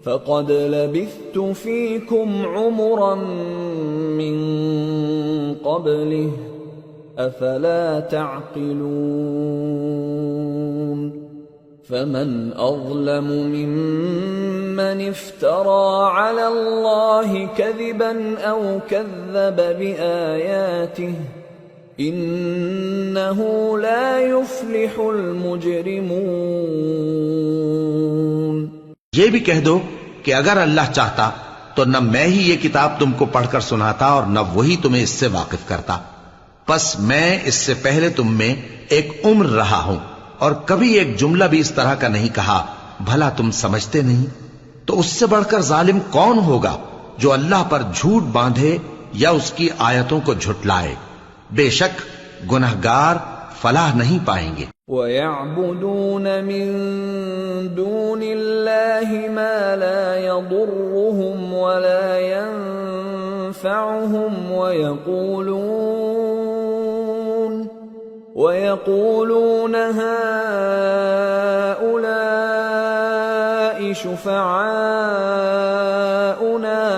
فَقَدْ لَبِثْتُ فِيكُمْ عُمُرًا مِّن قَبْلِهِ أَفَلَا تَعْقِلُونَ. فَمَنْ أَظْلَمُ مِمَّنِ افْتَرَى عَلَى اللَّهِ كَذِبًا أَوْ كَذَّبَ بِآيَاتِهِ إِنَّهُ لَا يُفْلِحُ الْمُجْرِمُونَ. یہ بھی کہہ دو کہ اگر اللہ چاہتا تو نہ میں ہی یہ کتاب تم کو پڑھ کر سناتا اور نہ وہی تمہیں اس سے واقف کرتا. پس میں اس سے پہلے تم میں ایک عمر رہا ہوں اور کبھی ایک جملہ بھی اس طرح کا نہیں کہا. بھلا تم سمجھتے نہیں؟ تو اس سے بڑھ کر ظالم کون ہوگا جو اللہ پر جھوٹ باندھے یا اس کی آیتوں کو جھٹلائے. بے شک گنہگار فلاح نہیں پائیں گے. وَيَعْبُدُونَ مِن دُونِ اللَّهِ مَا لَا يَضُرُّهُمْ وَلَا يَنفَعُهُمْ وَيَقُولُونَ هَؤُلَاءِ شُفَعَاؤُنَا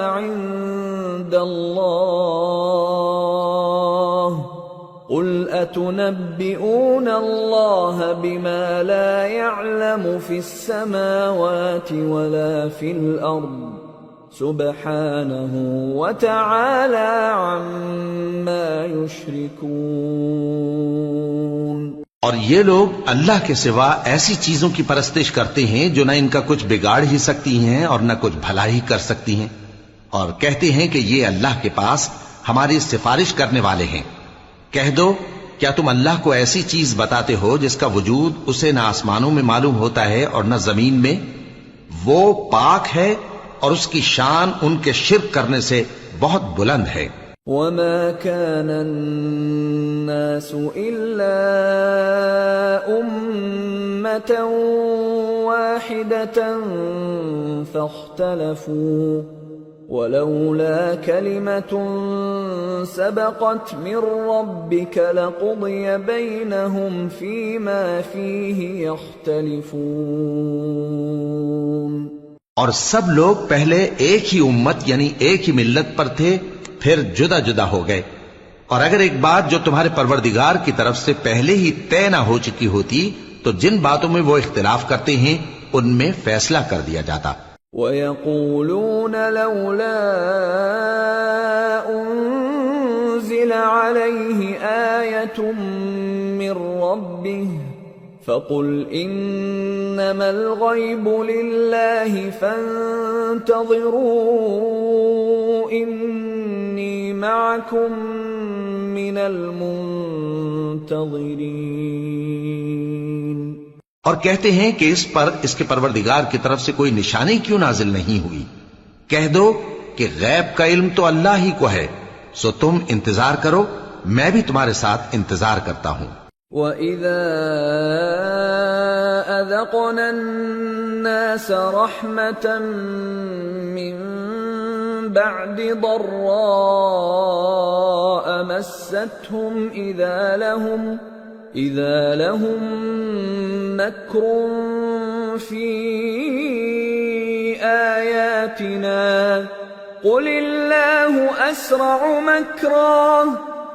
عِندَ اللَّهِ قُلْ أَتُنَبِّئُونَ اللَّهَ بِمَا لَا يَعْلَمُ فِي السَّمَاوَاتِ وَلَا فِي الْأَرْضِ سُبْحَانَهُ وَتَعَالَى عَمَّا يُشْرِكُونَ. اور یہ لوگ اللہ کے سوا ایسی چیزوں کی پرستش کرتے ہیں جو نہ ان کا کچھ بگاڑ ہی سکتی ہیں اور نہ کچھ بھلا ہی کر سکتی ہیں اور کہتے ہیں کہ یہ اللہ کے پاس ہماری سفارش کرنے والے ہیں. کہہ دو کیا تم اللہ کو ایسی چیز بتاتے ہو جس کا وجود اسے نہ آسمانوں میں معلوم ہوتا ہے اور نہ زمین میں؟ وہ پاک ہے اور اس کی شان ان کے شرک کرنے سے بہت بلند ہے۔ وَمَا كَانَ النَّاسُ إِلَّا أُمَّةً وَاحِدَةً فَاخْتَلَفُوا وَلَوْلَا كَلِمَةٌ سَبَقَتْ مِنْ رَبِّكَ لَقُضِيَ بَيْنَهُمْ فِيمَا فِيهِ يَخْتَلِفُونَ۔ اور سب لوگ پہلے ایک ہی امت یعنی ایک ہی ملت پر تھے، پھر جدا جدا ہو گئے، اور اگر ایک بات جو تمہارے پروردگار کی طرف سے پہلے ہی طے نہ ہو چکی ہوتی تو جن باتوں میں وہ اختلاف کرتے ہیں ان میں فیصلہ کر دیا جاتا۔ وَيَقُولُونَ لَوْلَا أُنزِلَ عَلَيْهِ آيَةٌ مِّن رَّبِّهِ فَقُلْ إِنَّمَا الْغَيْبُ لِلَّهِ فَانتَظِرُوا إِنِّي مَعَكُمْ مِنَ الْمُنتَظِرِينَ۔ اور کہتے ہیں کہ اس پر اس کے پروردگار کی طرف سے کوئی نشانی کیوں نازل نہیں ہوئی؟ کہہ دو کہ غیب کا علم تو اللہ ہی کو ہے، سو تم انتظار کرو، میں بھی تمہارے ساتھ انتظار کرتا ہوں۔ وَإِذَا أَذَقْنَا النَّاسَ رَحْمَةً مِّن بَعْدِ ضَرَّاءَ مَسَّتْهُمْ إِذَا لَهُم مَّكْرٌ فِي آيَاتِنَا قُلِ اللَّهُ أَسْرَعُ مَكْرًا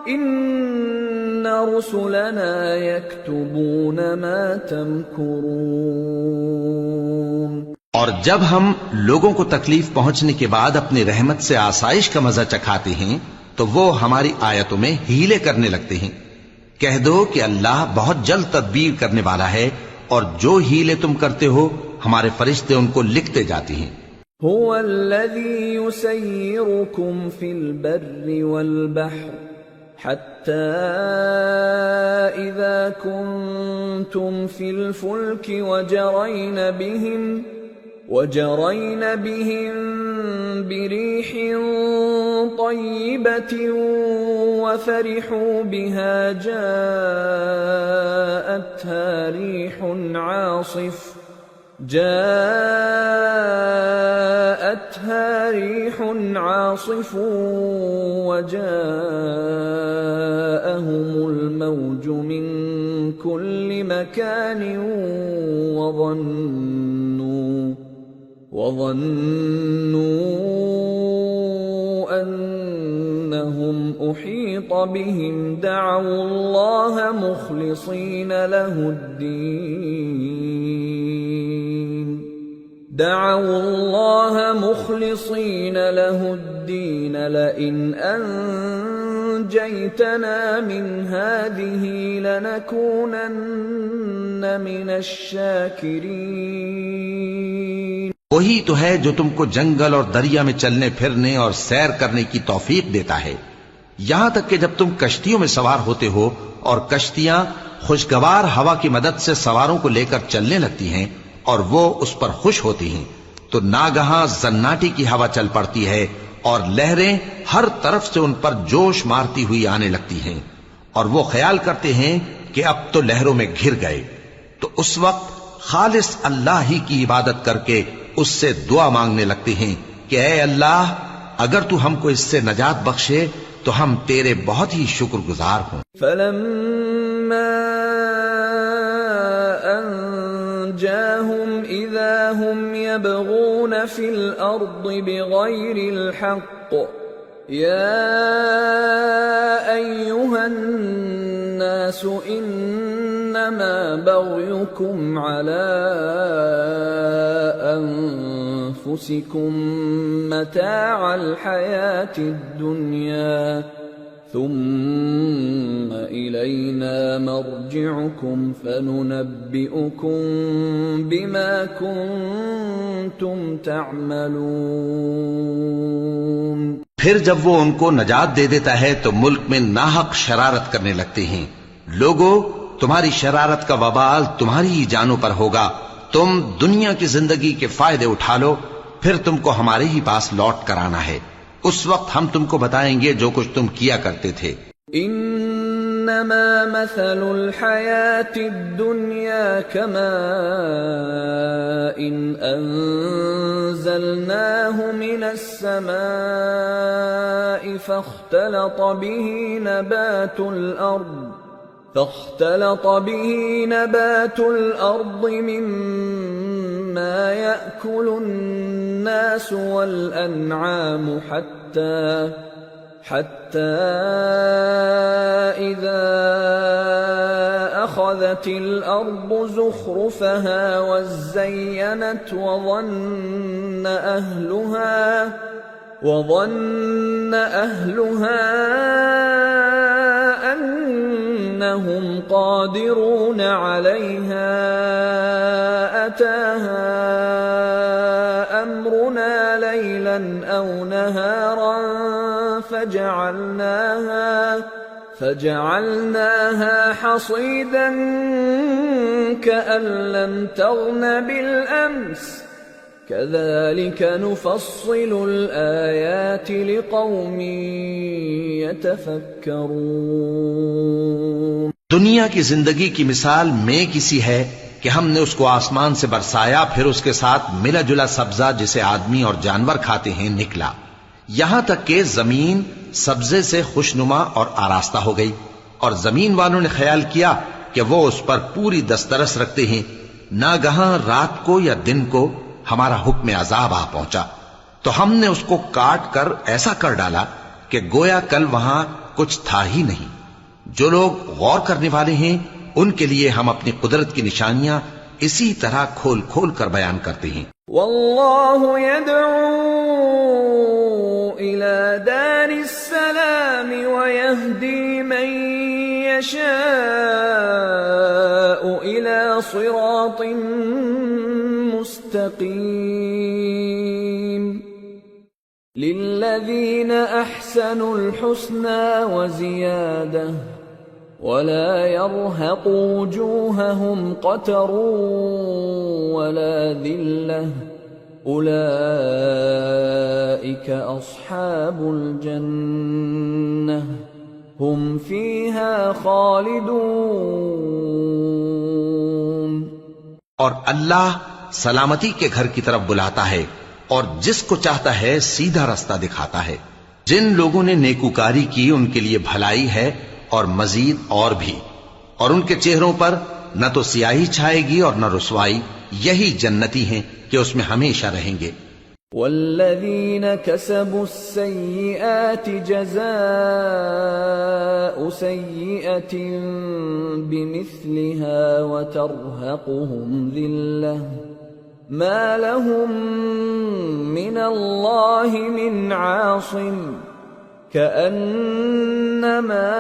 إِنَّ رُسُلَنَا يَكْتُبُونَ مَا تَمْكُرُونَ۔ اور جب ہم لوگوں کو تکلیف پہنچنے کے بعد اپنی رحمت سے آسائش کا مزہ چکھاتے ہیں تو وہ ہماری آیتوں میں ہیلے کرنے لگتے ہیں۔ کہہ دو کہ اللہ بہت جلد تدبیر کرنے والا ہے، اور جو ہیلے تم کرتے ہو ہمارے فرشتے ان کو لکھتے جاتے ہیں۔ هو الذي يسيركم في البر والبحر حتى إذا كنتم في الفلك وجرين بهم بريح طيبة وفرحوا بها جاءتها ريح عاصف وجاءهم الموج من كل مكان وظنوا أنهم أحيط بهم دعوا الله مخلصين له الدين لئن أنجيتنا من هذه لنكونن من الشاكرين۔ وہی تو ہے جو تم کو جنگل اور دریا میں چلنے پھرنے اور سیر کرنے کی توفیق دیتا ہے، یہاں تک کہ جب تم کشتیوں میں سوار ہوتے ہو اور کشتیاں خوشگوار ہوا کی مدد سے سواروں کو لے کر چلنے لگتی ہیں اور وہ اس پر خوش ہوتی ہیں، تو ناگہاں زناٹی کی ہوا چل پڑتی ہے اور لہریں ہر طرف سے ان پر جوش مارتی ہوئی آنے لگتی ہیں، اور وہ خیال کرتے ہیں کہ اب تو لہروں میں گھر گئے، تو اس وقت خالص اللہ ہی کی عبادت کر کے اس سے دعا مانگنے لگتے ہیں کہ اے اللہ، اگر تو ہم کو اس سے نجات بخشے تو ہم تیرے بہت ہی شکر گزار ہوں۔ فَلَمَّا أَنْجَاهُمْ إِذَا هُمْ يَبْغُونَ فِي الْأَرْضِ بِغَيْرِ الْحَقِّ يَا أَيُّهَا النَّاسُ إِنَّمَا بَغْيُكُمْ عَلَىٰ أَنفُسِكُمْ مَتَاعَ الْحَيَاةِ الدُّنْيَا ثُمَّ إِلَيْنَا مَرْجِعُكُمْ فَنُنَبِّئُكُمْ بِمَا كُنتُمْ تَعْمَلُونَ۔ پھر جب وہ ان کو نجات دے دیتا ہے تو ملک میں ناحق شرارت کرنے لگتے ہیں، لوگو تمہاری شرارت کا وبال تمہاری ہی جانوں پر ہوگا، تم دنیا کی زندگی کے فائدے اٹھا لو، پھر تم کو ہمارے ہی پاس لوٹ کر آنا ہے، اس وقت ہم تم کو بتائیں گے جو کچھ تم کیا کرتے تھے۔ انما مثل الحیات الدنیا كماء انزلناه من السماء فاختلط به نبات الأرض مما يأكل الناس والأنعام حتى إذا أخذت الأرض زخرفها وزينت وظن أهلها أنهم قادرون عليها أتاها أمرنا ليلا أو نهارا فجعلناها حصيدا كأن لم تغن بالأمس كذلك نفصل الآيات لقوم يتفكرون۔ دنیا کی زندگی کی مثال میں کسی ہے کہ ہم نے اس کو آسمان سے برسایا، پھر اس کے ساتھ ملا جلا سبزہ جسے آدمی اور جانور کھاتے ہیں نکلا، یہاں تک کہ زمین سبزے سے خوشنما اور آراستہ ہو گئی، اور زمین والوں نے خیال کیا کہ وہ اس پر پوری دسترس رکھتے ہیں، ناگہاں رات کو یا دن کو ہمارا حکم عذاب آ پہنچا تو ہم نے اس کو کاٹ کر ایسا کر ڈالا کہ گویا کل وہاں کچھ تھا ہی نہیں۔ جو لوگ غور کرنے والے ہیں ان کے لیے ہم اپنی قدرت کی نشانیاں اسی طرح کھول کھول کر بیان کرتے ہیں۔ واللہ يدعو إلى دار السلام ويهدي من يشاء إلى صراط مستقيم للذين أحسنوا الحسنى وزيادة ولا يرهق وجوههم قتر ولا ذلة أولئك أصحاب الجنة هم فيها خالدون۔ اور اللہ سلامتی کے گھر کی طرف بلاتا ہے اور جس کو چاہتا ہے سیدھا رستہ دکھاتا ہے۔ جن لوگوں نے نیکوکاری کی ان کے لیے بھلائی ہے اور مزید اور بھی، اور ان کے چہروں پر نہ تو سیاہی چھائے گی اور نہ رسوائی، یہی جنتی ہیں کہ اس میں ہمیشہ رہیں گے۔ والذین كسبوا السیئات جزاء سیئة بمثلها وترهقهم ذلة ما لهم من الله من عاصم كأنما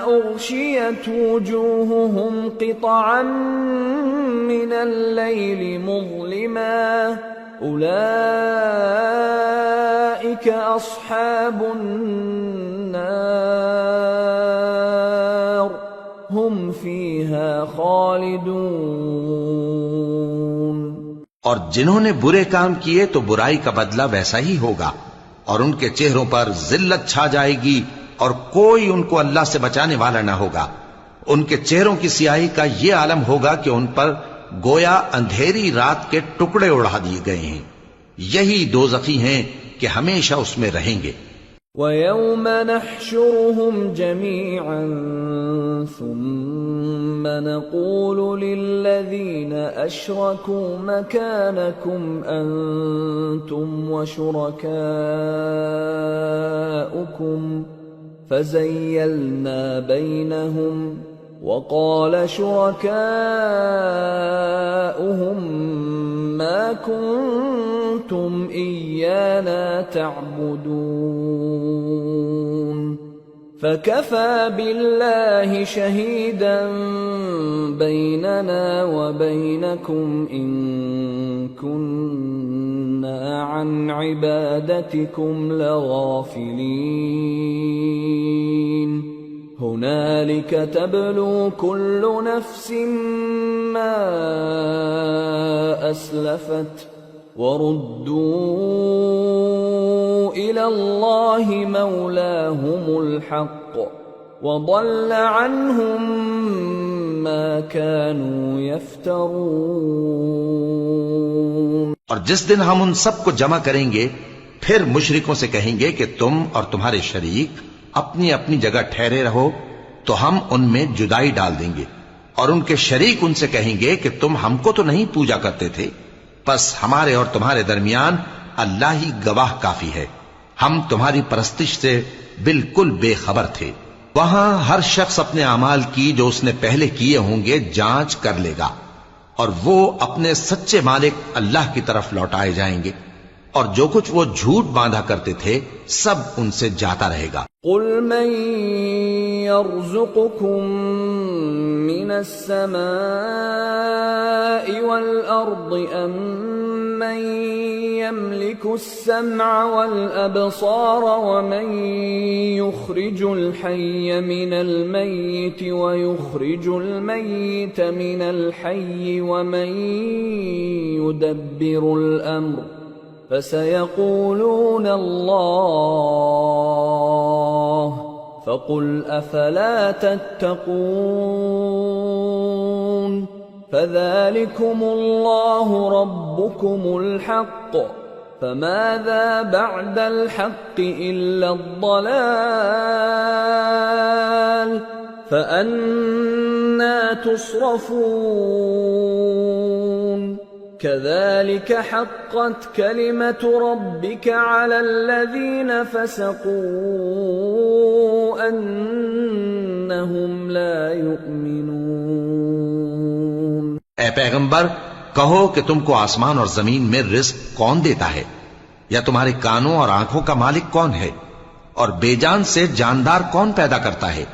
أغشيت وجوههم قطعا من الليل مظلما أولئك أصحاب النار هم فيها خالدون۔ اور جنہوں نے برے کام کیے تو برائی کا بدلہ ویسا ہی ہوگا، اور ان کے چہروں پر ذلت چھا جائے گی اور کوئی ان کو اللہ سے بچانے والا نہ ہوگا۔ ان کے چہروں کی سیاہی کا یہ عالم ہوگا کہ ان پر گویا اندھیری رات کے ٹکڑے اڑا دیے گئے ہیں، یہی دوزخی ہیں کہ ہمیشہ اس میں رہیں گے۔ وَيَوْمَ نَحْشُرُهُمْ جَمِيعًا ثُمَّ نَقُولُ لِلَّذِينَ أَشْرَكُوا مَكَانَكُمْ أَنْتُمْ وَشُرَكَاؤُكُمْ فَزَيَّلْنَا بَيْنَهُمْ وَقَالَ شُرَكَاؤُهُمْ مَا كُنْتُمْ إِيَّانَا تَعْبُدُونَ فَكَفَى بِاللَّهِ شَهِيدًا بَيْنَنَا وَبَيْنَكُمْ إِن كُنَّا عَنْ عِبَادَتِكُمْ لَغَافِلِينَ۔ هنالك تبلو كل نفس ما أسلفت وردوا إلى الله مولاهم الحق وضل عنهم ما كانوا يفترون۔ اور جس دن ہم ان سب کو جمع کریں گے پھر مشرکوں سے کہیں گے کہ تم اور تمہارے شریک اپنی اپنی جگہ ٹھہرے رہو تو ہم ان میں جدائی ڈال دیں گے، اور ان کے شریک ان سے کہیں گے کہ تم ہم کو تو نہیں پوجا کرتے تھے، پس ہمارے اور تمہارے درمیان اللہ ہی گواہ کافی ہے، ہم تمہاری پرستش سے بالکل بے خبر تھے۔ وہاں ہر شخص اپنے اعمال کی جو اس نے پہلے کیے ہوں گے جانچ کر لے گا، اور وہ اپنے سچے مالک اللہ کی طرف لوٹائے جائیں گے، اور جو کچھ وہ جھوٹ باندھا کرتے تھے سب ان سے جاتا رہے گا۔ قل من يرزقكم من السماء والأرض أم من يملك السمع والأبصار ومن يخرج الحي من الميت ويخرج الميت من الحي ومن يدبر الأمر فسيقولون الله فقل أفلا تتقون فذلكم الله ربكم الحق فماذا بعد الحق إلا الضلال فأنا تصرفون كذلك حقت كلمة ربك على الذين فسقوا أنهم لا يؤمنون۔ اے پیغمبر کہو کہ تم کو آسمان اور زمین میں رزق کون دیتا ہے، یا تمہارے کانوں اور آنکھوں کا مالک کون ہے، اور بے جان سے جاندار کون پیدا کرتا ہے،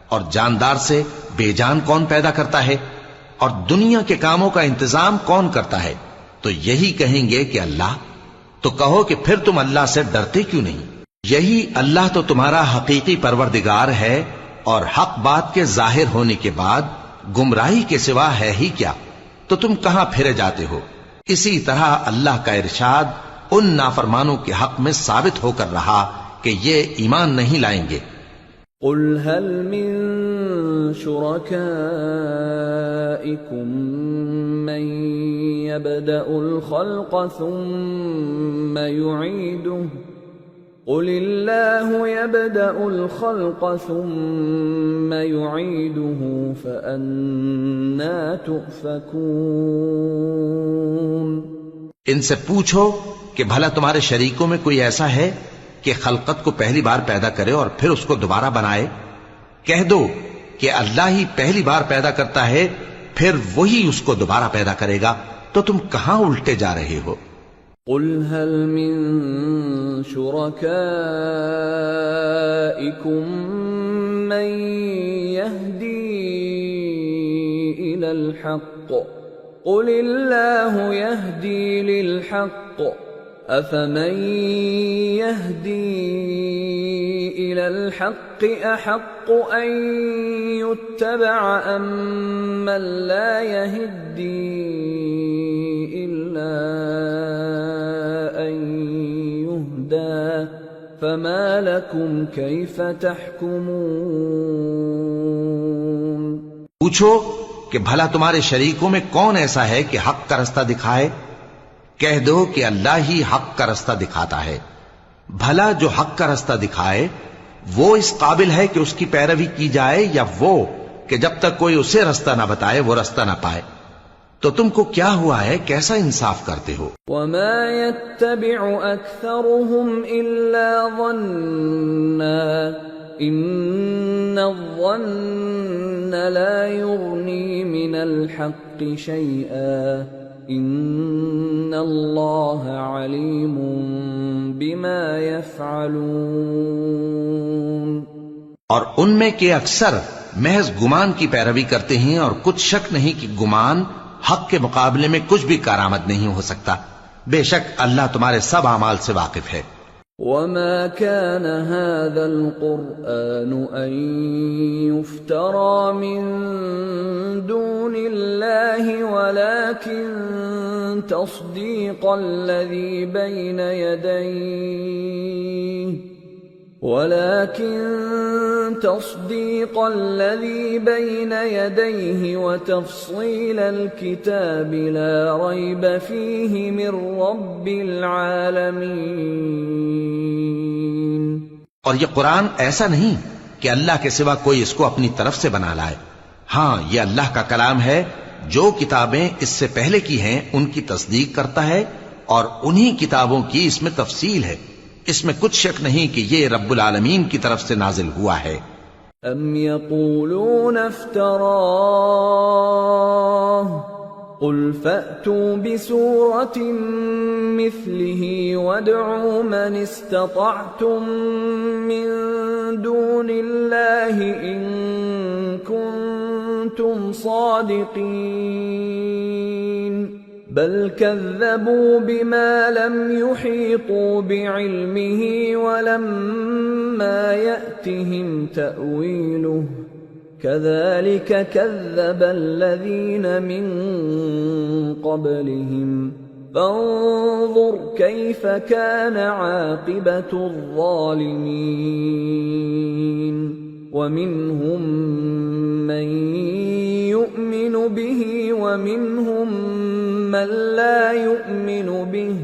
اور جاندار سے بے جان کون پیدا کرتا ہے، اور دنیا کے کاموں کا انتظام کون کرتا ہے؟ تو یہی کہیں گے کہ اللہ۔ تو کہو کہ پھر تم اللہ سے ڈرتے کیوں نہیں؟ یہی اللہ تو تمہارا حقیقی پروردگار ہے، اور حق بات کے ظاہر ہونے کے بعد گمراہی کے سوا ہے ہی کیا؟ تو تم کہاں پھرے جاتے ہو؟ اسی طرح اللہ کا ارشاد ان نافرمانوں کے حق میں ثابت ہو کر رہا کہ یہ ایمان نہیں لائیں گے۔ قل هل من شركائكم من يبدأ الخلق ثم يعيده قل الله يبدأ الخلق ثم يعيده فأنا تؤفكون۔ ان سے پوچھو کہ بھلا تمہارے شریکوں میں کوئی ایسا ہے کہ خلقت کو پہلی بار پیدا کرے اور پھر اس کو دوبارہ بنائے؟ کہہ دو کہ اللہ ہی پہلی بار پیدا کرتا ہے پھر وہی اس کو دوبارہ پیدا کرے گا، تو تم کہاں الٹے جا رہے ہو؟ قل هل من شركائكم من يهدي إلى الحق قل الله يهدي للحق أفمن يهدي إلى الحق أحق أن يتبع أم من لا يهدي إلا أن يهدى فما لكم كيف تحكمون۔ پوچھو کہ بھلا تمہارے شریکوں میں کون ایسا ہے کہ حق کا رستہ دکھائے؟ کہہ دو کہ اللہ ہی حق کا رستہ دکھاتا ہے۔ بھلا جو حق کا رستہ دکھائے وہ اس قابل ہے کہ اس کی پیروی کی جائے، یا وہ کہ جب تک کوئی اسے رستہ نہ بتائے وہ رستہ نہ پائے؟ تو تم کو کیا ہوا ہے، کیسا انصاف کرتے ہو؟ وما يتبع أكثرهم إلا ظنا إن الظن لا يغني من الحق شيئا ان اللہ علیم بما یفعلون۔ اور ان میں کے اکثر محض گمان کی پیروی کرتے ہیں، اور کچھ شک نہیں کہ گمان حق کے مقابلے میں کچھ بھی کارآمد نہیں ہو سکتا۔ بے شک اللہ تمہارے سب اعمال سے واقف ہے۔ وما كان هذا القرآن أن يفترى من دون الله ولكن تصديق الذي بين يديه وتفصيل الكتاب لا ريب فيه من رب العالمين. اور یہ قرآن ایسا نہیں کہ اللہ کے سوا کوئی اس کو اپنی طرف سے بنا لائے. ہاں یہ اللہ کا کلام ہے. جو کتابیں اس سے پہلے کی ہیں ان کی تصدیق کرتا ہے اور انہی کتابوں کی اس میں تفصیل ہے. اس میں کچھ شک نہیں کہ یہ رب العالمین کی طرف سے نازل ہوا ہے. ام یقولون افتراہ قل فأتوا بسورة مثله وادعوا من استطعتم من دون الله إن كنتم صادقين بل كذبوا بما لم يحيطوا بعلمه ولما يأتهم تأويله كذلك كذب الذين من قبلهم فانظر كيف كان عاقبة الظالمين ومنهم من يؤمن به ومنهم من لا يؤمن به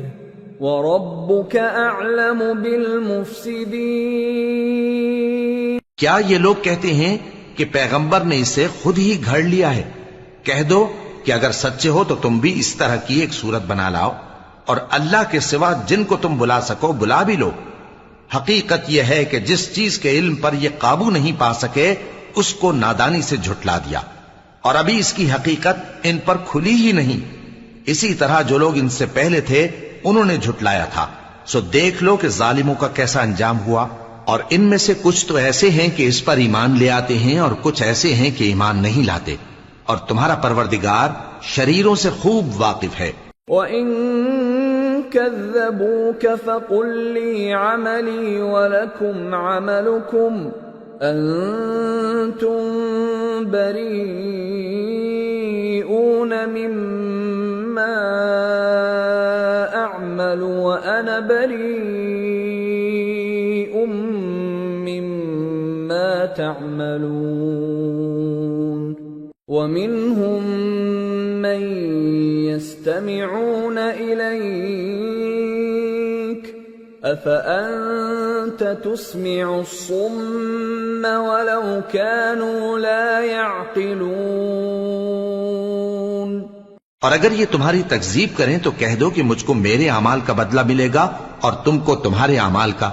وَرَبُّكَ أَعْلَمُ بِالْمُفْسِدِينَ. کیا یہ لوگ کہتے ہیں کہ پیغمبر نے اسے خود ہی گھڑ لیا ہے؟ کہہ دو کہ اگر سچے ہو تو تم بھی اس طرح کی ایک صورت بنا لاؤ اور اللہ کے سوا جن کو تم بلا سکو بلا بھی لو. حقیقت یہ ہے کہ جس چیز کے علم پر یہ قابو نہیں پا سکے اس کو نادانی سے جھٹلا دیا اور ابھی اس کی حقیقت ان پر کھلی ہی نہیں. اسی طرح جو لوگ ان سے پہلے تھے انہوں نے جھٹلایا تھا. سو دیکھ لو کہ ظالموں کا کیسا انجام ہوا. اور ان میں سے کچھ تو ایسے ہیں کہ اس پر ایمان لے آتے ہیں اور کچھ ایسے ہیں کہ ایمان نہیں لاتے. اور تمہارا پروردگار شریروں سے خوب واقف ہے. وَإِن كَذَّبُوكَ فَقُل لِّي عَمَلِي وَلَكُمْ عَمَلُكُمْ أَنتُم بَرِيئُونَ مِمَّا أَعْمَلُ وَأَنَا بَرِيءٌ مِّمَّا تَعْمَلُونَ. وَمِنْهُمْ مَن يَسْتَمِعُونَ إِلَيْكَ أَفَأَنْتَ تُسْمِعُ الصُّمَّ وَلَوْ كَانُوا لَا يَعْقِلُونَ. اور اگر یہ تمہاری تکذیب کریں تو کہہ دو کہ مجھ کو میرے اعمال کا بدلہ ملے گا اور تم کو تمہارے اعمال کا.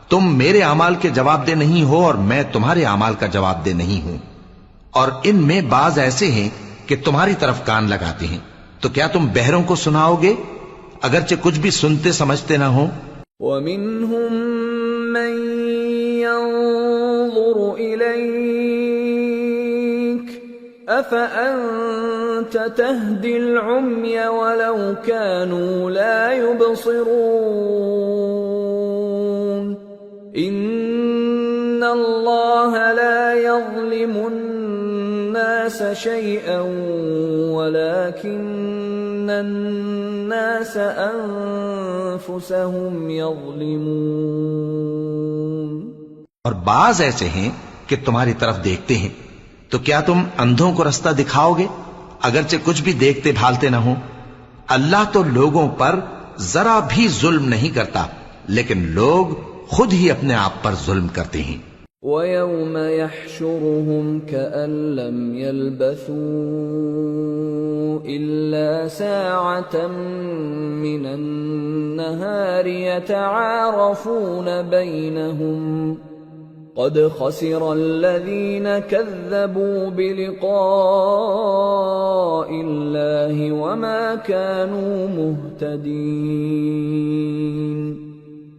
تم میرے اعمال کے جواب دہ نہیں ہو اور میں تمہارے اعمال کا جواب دہ نہیں ہوں. اور ان میں بعض ایسے ہیں کہ تمہاری طرف کان لگاتے ہیں. تو کیا تم بہروں کو سناؤ گے اگرچہ کچھ بھی سنتے سمجھتے نہ ہو؟ وَمِنْهُمْ مَنْ يَنظُرُ إِلَيْكَ أَفَأَنْتَ تَهْدِي الْعُمْيَ وَلَوْ كَانُوا لَا يُبْصِرُونَ. إِنَّ اللَّهَ لَا يَظْلِمُ النَّاسَ شَيْئًا وَلَكِنَّ النَّاسَ أَنفُسَهُمْ يَظْلِمُونَ. اور بعض ایسے ہیں کہ تمہاری طرف دیکھتے ہیں. تو کیا تم اندھوں کو رستہ دکھاؤ گے اگرچہ کچھ بھی دیکھتے بھالتے نہ ہوں؟ اللہ تو لوگوں پر ذرا بھی ظلم نہیں کرتا لیکن لوگ خود ہی اپنے آپ پر ظلم کرتے ہیں. وَيَوْمَ يَحْشُرُهُمْ كَأَن لَّمْ يَلْبَثُوا إِلَّا سَاعَةً مِّنَ النَّهَارِ يَتَعَارَفُونَ بَيْنَهُمْ قَدْ خَسِرَ الَّذِينَ كَذَّبُوا بِلِقَاءِ اللَّهِ وَمَا كَانُوا مُهْتَدِينَ.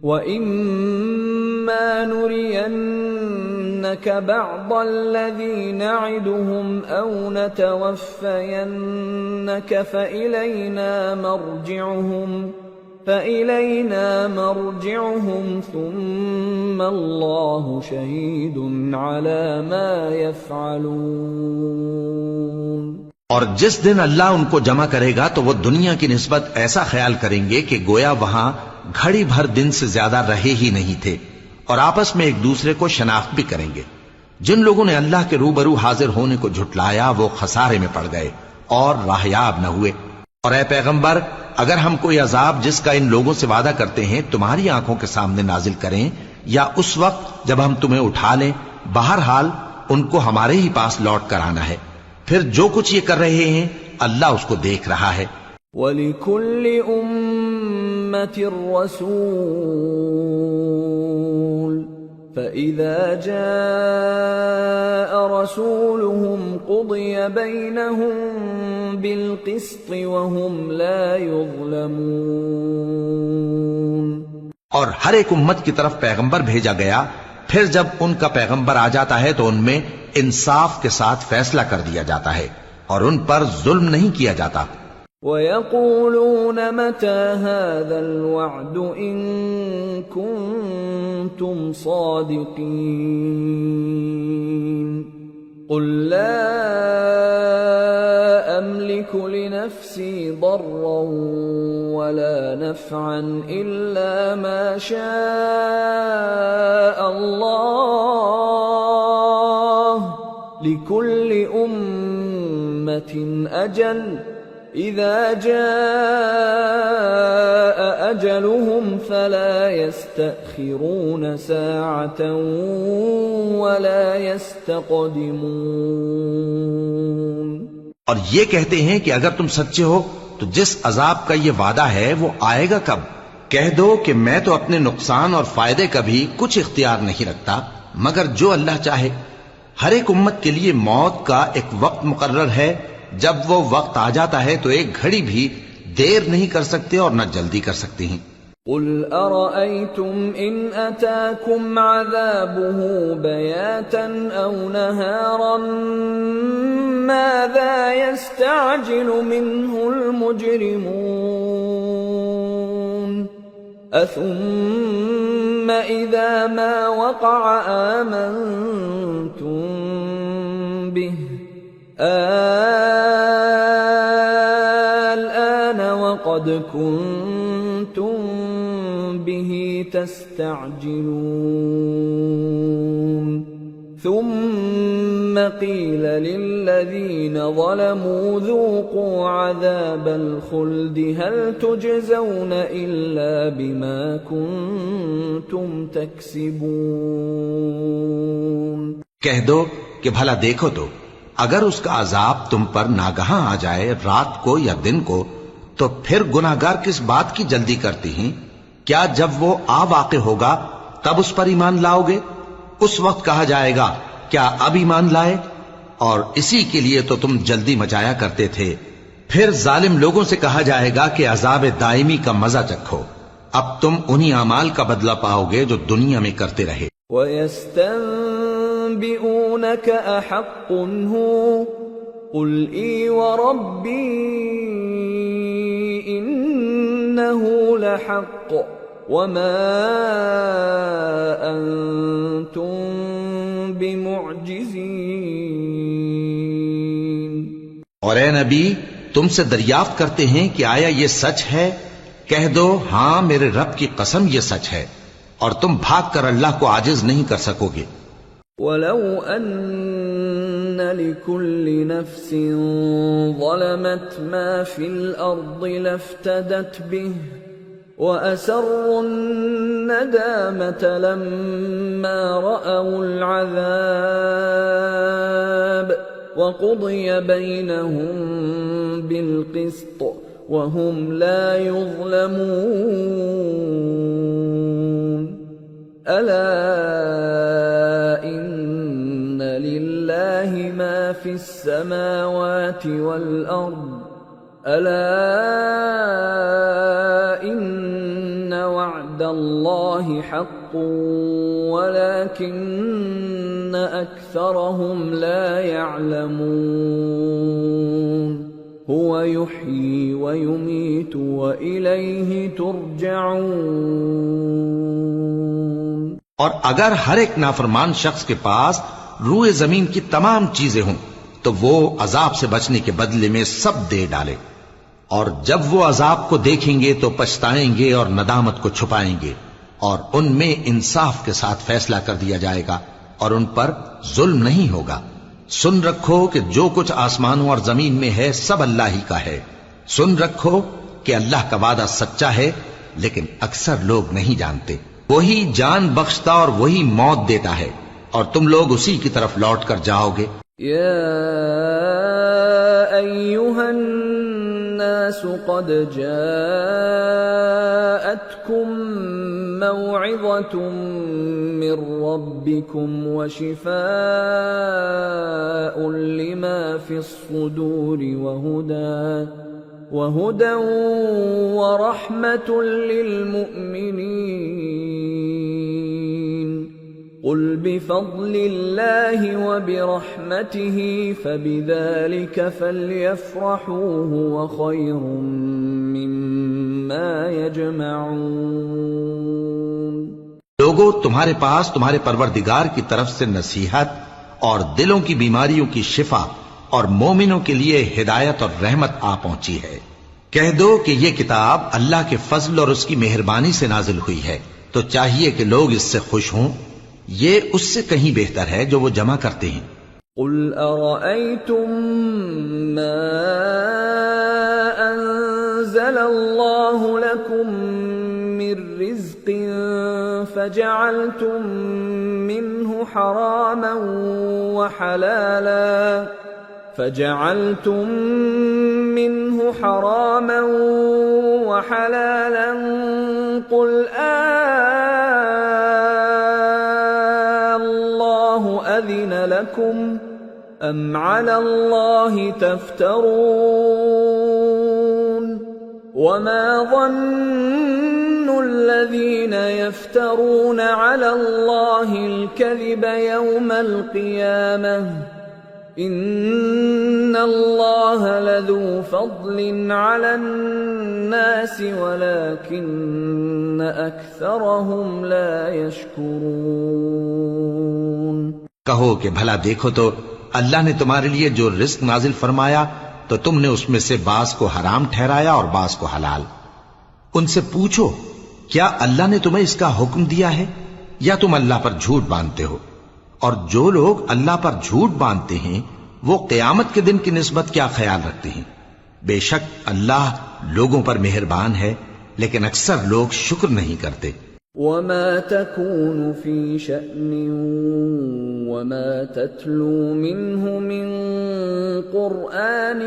وَإِمَّا نُرِيَنَّكَ بَعْضَ الَّذِي نَعِدُهُمْ أَوْ نَتَوَفَّيَنَّكَ فَإِلَيْنَا مَرْجِعُهُمْ فإلينا مرجعهم ثم الله شهيد على ما يفعلون۔ اور جس دن اللہ ان کو جمع کرے گا تو وہ دنیا کی نسبت ایسا خیال کریں گے کہ گویا وہاں گھڑی بھر دن سے زیادہ رہے ہی نہیں تھے، اور آپس میں ایک دوسرے کو شناخت بھی کریں گے۔ جن لوگوں نے اللہ کے روبرو حاضر ہونے کو جھٹلایا وہ خسارے میں پڑ گئے اور راہیاب نہ ہوئے۔ اور اے پیغمبر، اگر ہم کوئی عذاب جس کا ان لوگوں سے وعدہ کرتے ہیں تمہاری آنکھوں کے سامنے نازل کریں یا اس وقت جب ہم تمہیں اٹھا لیں، بہرحال ان کو ہمارے ہی پاس لوٹ کر آنا ہے، پھر جو کچھ یہ کر رہے ہیں اللہ اس کو دیکھ رہا ہے۔ وَلِكُلِّ أُمَّةٍ رَسُولٌ فَإِذَا جَاءَ رَسُولُهُمْ قُضِيَ بَيْنَهُم بِالْقِسْطِ وَهُمْ لَا يُظْلَمُونَ۔ اور ہر ایک امت کی طرف پیغمبر بھیجا گیا، پھر جب ان کا پیغمبر آ جاتا ہے تو ان میں انصاف کے ساتھ فیصلہ کر دیا جاتا ہے اور ان پر ظلم نہیں کیا جاتا۔ وَيَقُولُونَ مَتَى هَذَا الْوَعْدُ إِن كُنتُمْ صَادِقِينَ قُل لَّا أَمْلِكُ لِنَفْسِي ضَرًّا وَلَا نَفْعًا إِلَّا مَا شَاءَ اللَّهُ لِكُلِّ أُمَّةٍ أَجَلٌ إِذَا جَاءَ أَجَلُهُمْ فَلَا يَسْتَأْخِرُونَ سَاعَةً وَلَا يَسْتَقْدِمُونَ۔ اور یہ کہتے ہیں کہ اگر تم سچے ہو تو جس عذاب کا یہ وعدہ ہے وہ آئے گا کب؟ کہہ دو کہ میں تو اپنے نقصان اور فائدے کا بھی کچھ اختیار نہیں رکھتا مگر جو اللہ چاہے۔ ہر ایک امت کے لیے موت کا ایک وقت مقرر ہے، جب وہ وقت آ جاتا ہے تو ایک گھڑی بھی دیر نہیں کر سکتے اور نہ جلدی کر سکتے ہیں۔ قُلْ أَرَأَيْتُمْ إِنْ أَتَاكُمْ عَذَابُهُ بَيَاتًا أَوْ نَهَارًا مَاذَا يَسْتَعْجِلُ مِنْهُ الْمُجْرِمُونَ أَثُمَّ إِذَا مَا وَقَعَ آمَنْتُمْ بِهِ الآن وقد كنتم به تستعجلون ثم قيل للذين ظلموا ذوقوا عذاب الخلد هل تجزون إلا بما كنتم تكسبون۔ کہہ دو کہ بھلا دیکھو تو اگر اس کا عذاب تم پر ناگہاں آ جائے رات کو یا دن کو تو پھر گناہگار کس بات کی جلدی کرتی ہیں؟ کیا جب وہ آ واقع ہوگا تب اس پر ایمان لاؤ گے؟ اس وقت کہا جائے گا کیا اب ایمان لائے؟ اور اسی کے لیے تو تم جلدی مچایا کرتے تھے۔ پھر ظالم لوگوں سے کہا جائے گا کہ عذاب دائمی کا مزہ چکھو، اب تم انہی اعمال کا بدلہ پاؤ گے جو دنیا میں کرتے رہے۔ وَيَسْتَنبِئُونَكَ أَحَقٌّ هُوَ قُلْ إِي وَرَبِّي إِنَّهُ لَحَقٌّ وَمَا أَنْتُمْ بِمُعْجِزِينَ۔ اور اے نبی تم سے دریافت کرتے ہیں کہ آیا یہ سچ ہے؟ کہہ دو ہاں میرے رب کی قسم یہ سچ ہے، اور تم بھاگ کر اللہ کو عاجز نہیں کر سکو گے۔ وَلَوْ أَنَّ لِكُلِّ نَفْسٍ ظَلَمَتْ مَا فِي الْأَرْضِ لَافْتَدَتْ بِهِ وَأَسَرُّوا النَّدَامَةَ لَمَّا رَأَوُا الْعَذَابَ وَقُضِيَ بَيْنَهُم بِالْقِسْطِ وَهُمْ لَا يُظْلَمُونَ۔ أَلَا إِنَّ لِلَّهِ مَا فِي السَّمَاوَاتِ وَالْأَرْضِ أَلَا إِنَّ وَعْدَ اللَّهِ حَقٌّ وَلَكِنَّ أَكْثَرَهُمْ لَا يَعْلَمُونَ۔ هو يحيي ويميت وإليه ترجعون۔ اور اگر ہر ایک نافرمان شخص کے پاس روئے زمین کی تمام چیزیں ہوں تو وہ عذاب سے بچنے کے بدلے میں سب دے ڈالے، اور جب وہ عذاب کو دیکھیں گے تو پچھتائیں گے اور ندامت کو چھپائیں گے، اور ان میں انصاف کے ساتھ فیصلہ کر دیا جائے گا اور ان پر ظلم نہیں ہوگا۔ سن رکھو کہ جو کچھ آسمانوں اور زمین میں ہے سب اللہ ہی کا ہے۔ سن رکھو کہ اللہ کا وعدہ سچا ہے، لیکن اکثر لوگ نہیں جانتے۔ وہی جان بخشتا اور وہی موت دیتا ہے، اور تم لوگ اسی کی طرف لوٹ کر جاؤ گے۔ يا أيها الناس قد جاءتكم موعظة من ربكم وشفاء لما في الصدور وهدى ورحمة للمؤمنين۔ قل بفضل الله وبرحمته فبذلك فليفرحوا هو خير مما يجمعون۔ لوگو، تمہارے پاس تمہارے پروردگار کی طرف سے نصیحت اور دلوں کی بیماریوں کی شفا اور مومنوں کے لیے ہدایت اور رحمت آ پہنچی ہے۔ کہہ دو کہ یہ کتاب اللہ کے فضل اور اس کی مہربانی سے نازل ہوئی ہے، تو چاہیے کہ لوگ اس سے خوش ہوں۔ یہ اس سے کہیں بہتر ہے جو وہ جمع کرتے ہیں۔ قل ارأيتم ما انزل الله لكم من رزق فجعلتم منه حراما وحلالا قل الله أذن لكم أم على الله تفترون؟ وما ظن الذين يفترون على الله الكذب يوم القيامة إن الله لذو فضل على الناس ولكن أكثرهم لا يشكرون۔ کہو کہ بھلا دیکھو تو اللہ نے تمہارے لیے جو رزق نازل فرمایا تو تم نے اس میں سے بعض کو حرام ٹھہرایا اور بعض کو حلال۔ ان سے پوچھو کیا اللہ نے تمہیں اس کا حکم دیا ہے یا تم اللہ پر جھوٹ باندھتے ہو؟ اور جو لوگ اللہ پر جھوٹ باندھتے ہیں وہ قیامت کے دن کی نسبت کیا خیال رکھتے ہیں؟ بے شک اللہ لوگوں پر مہربان ہے، لیکن اکثر لوگ شکر نہیں کرتے۔ وما تكون في شأن وما تتلو منه من قرآن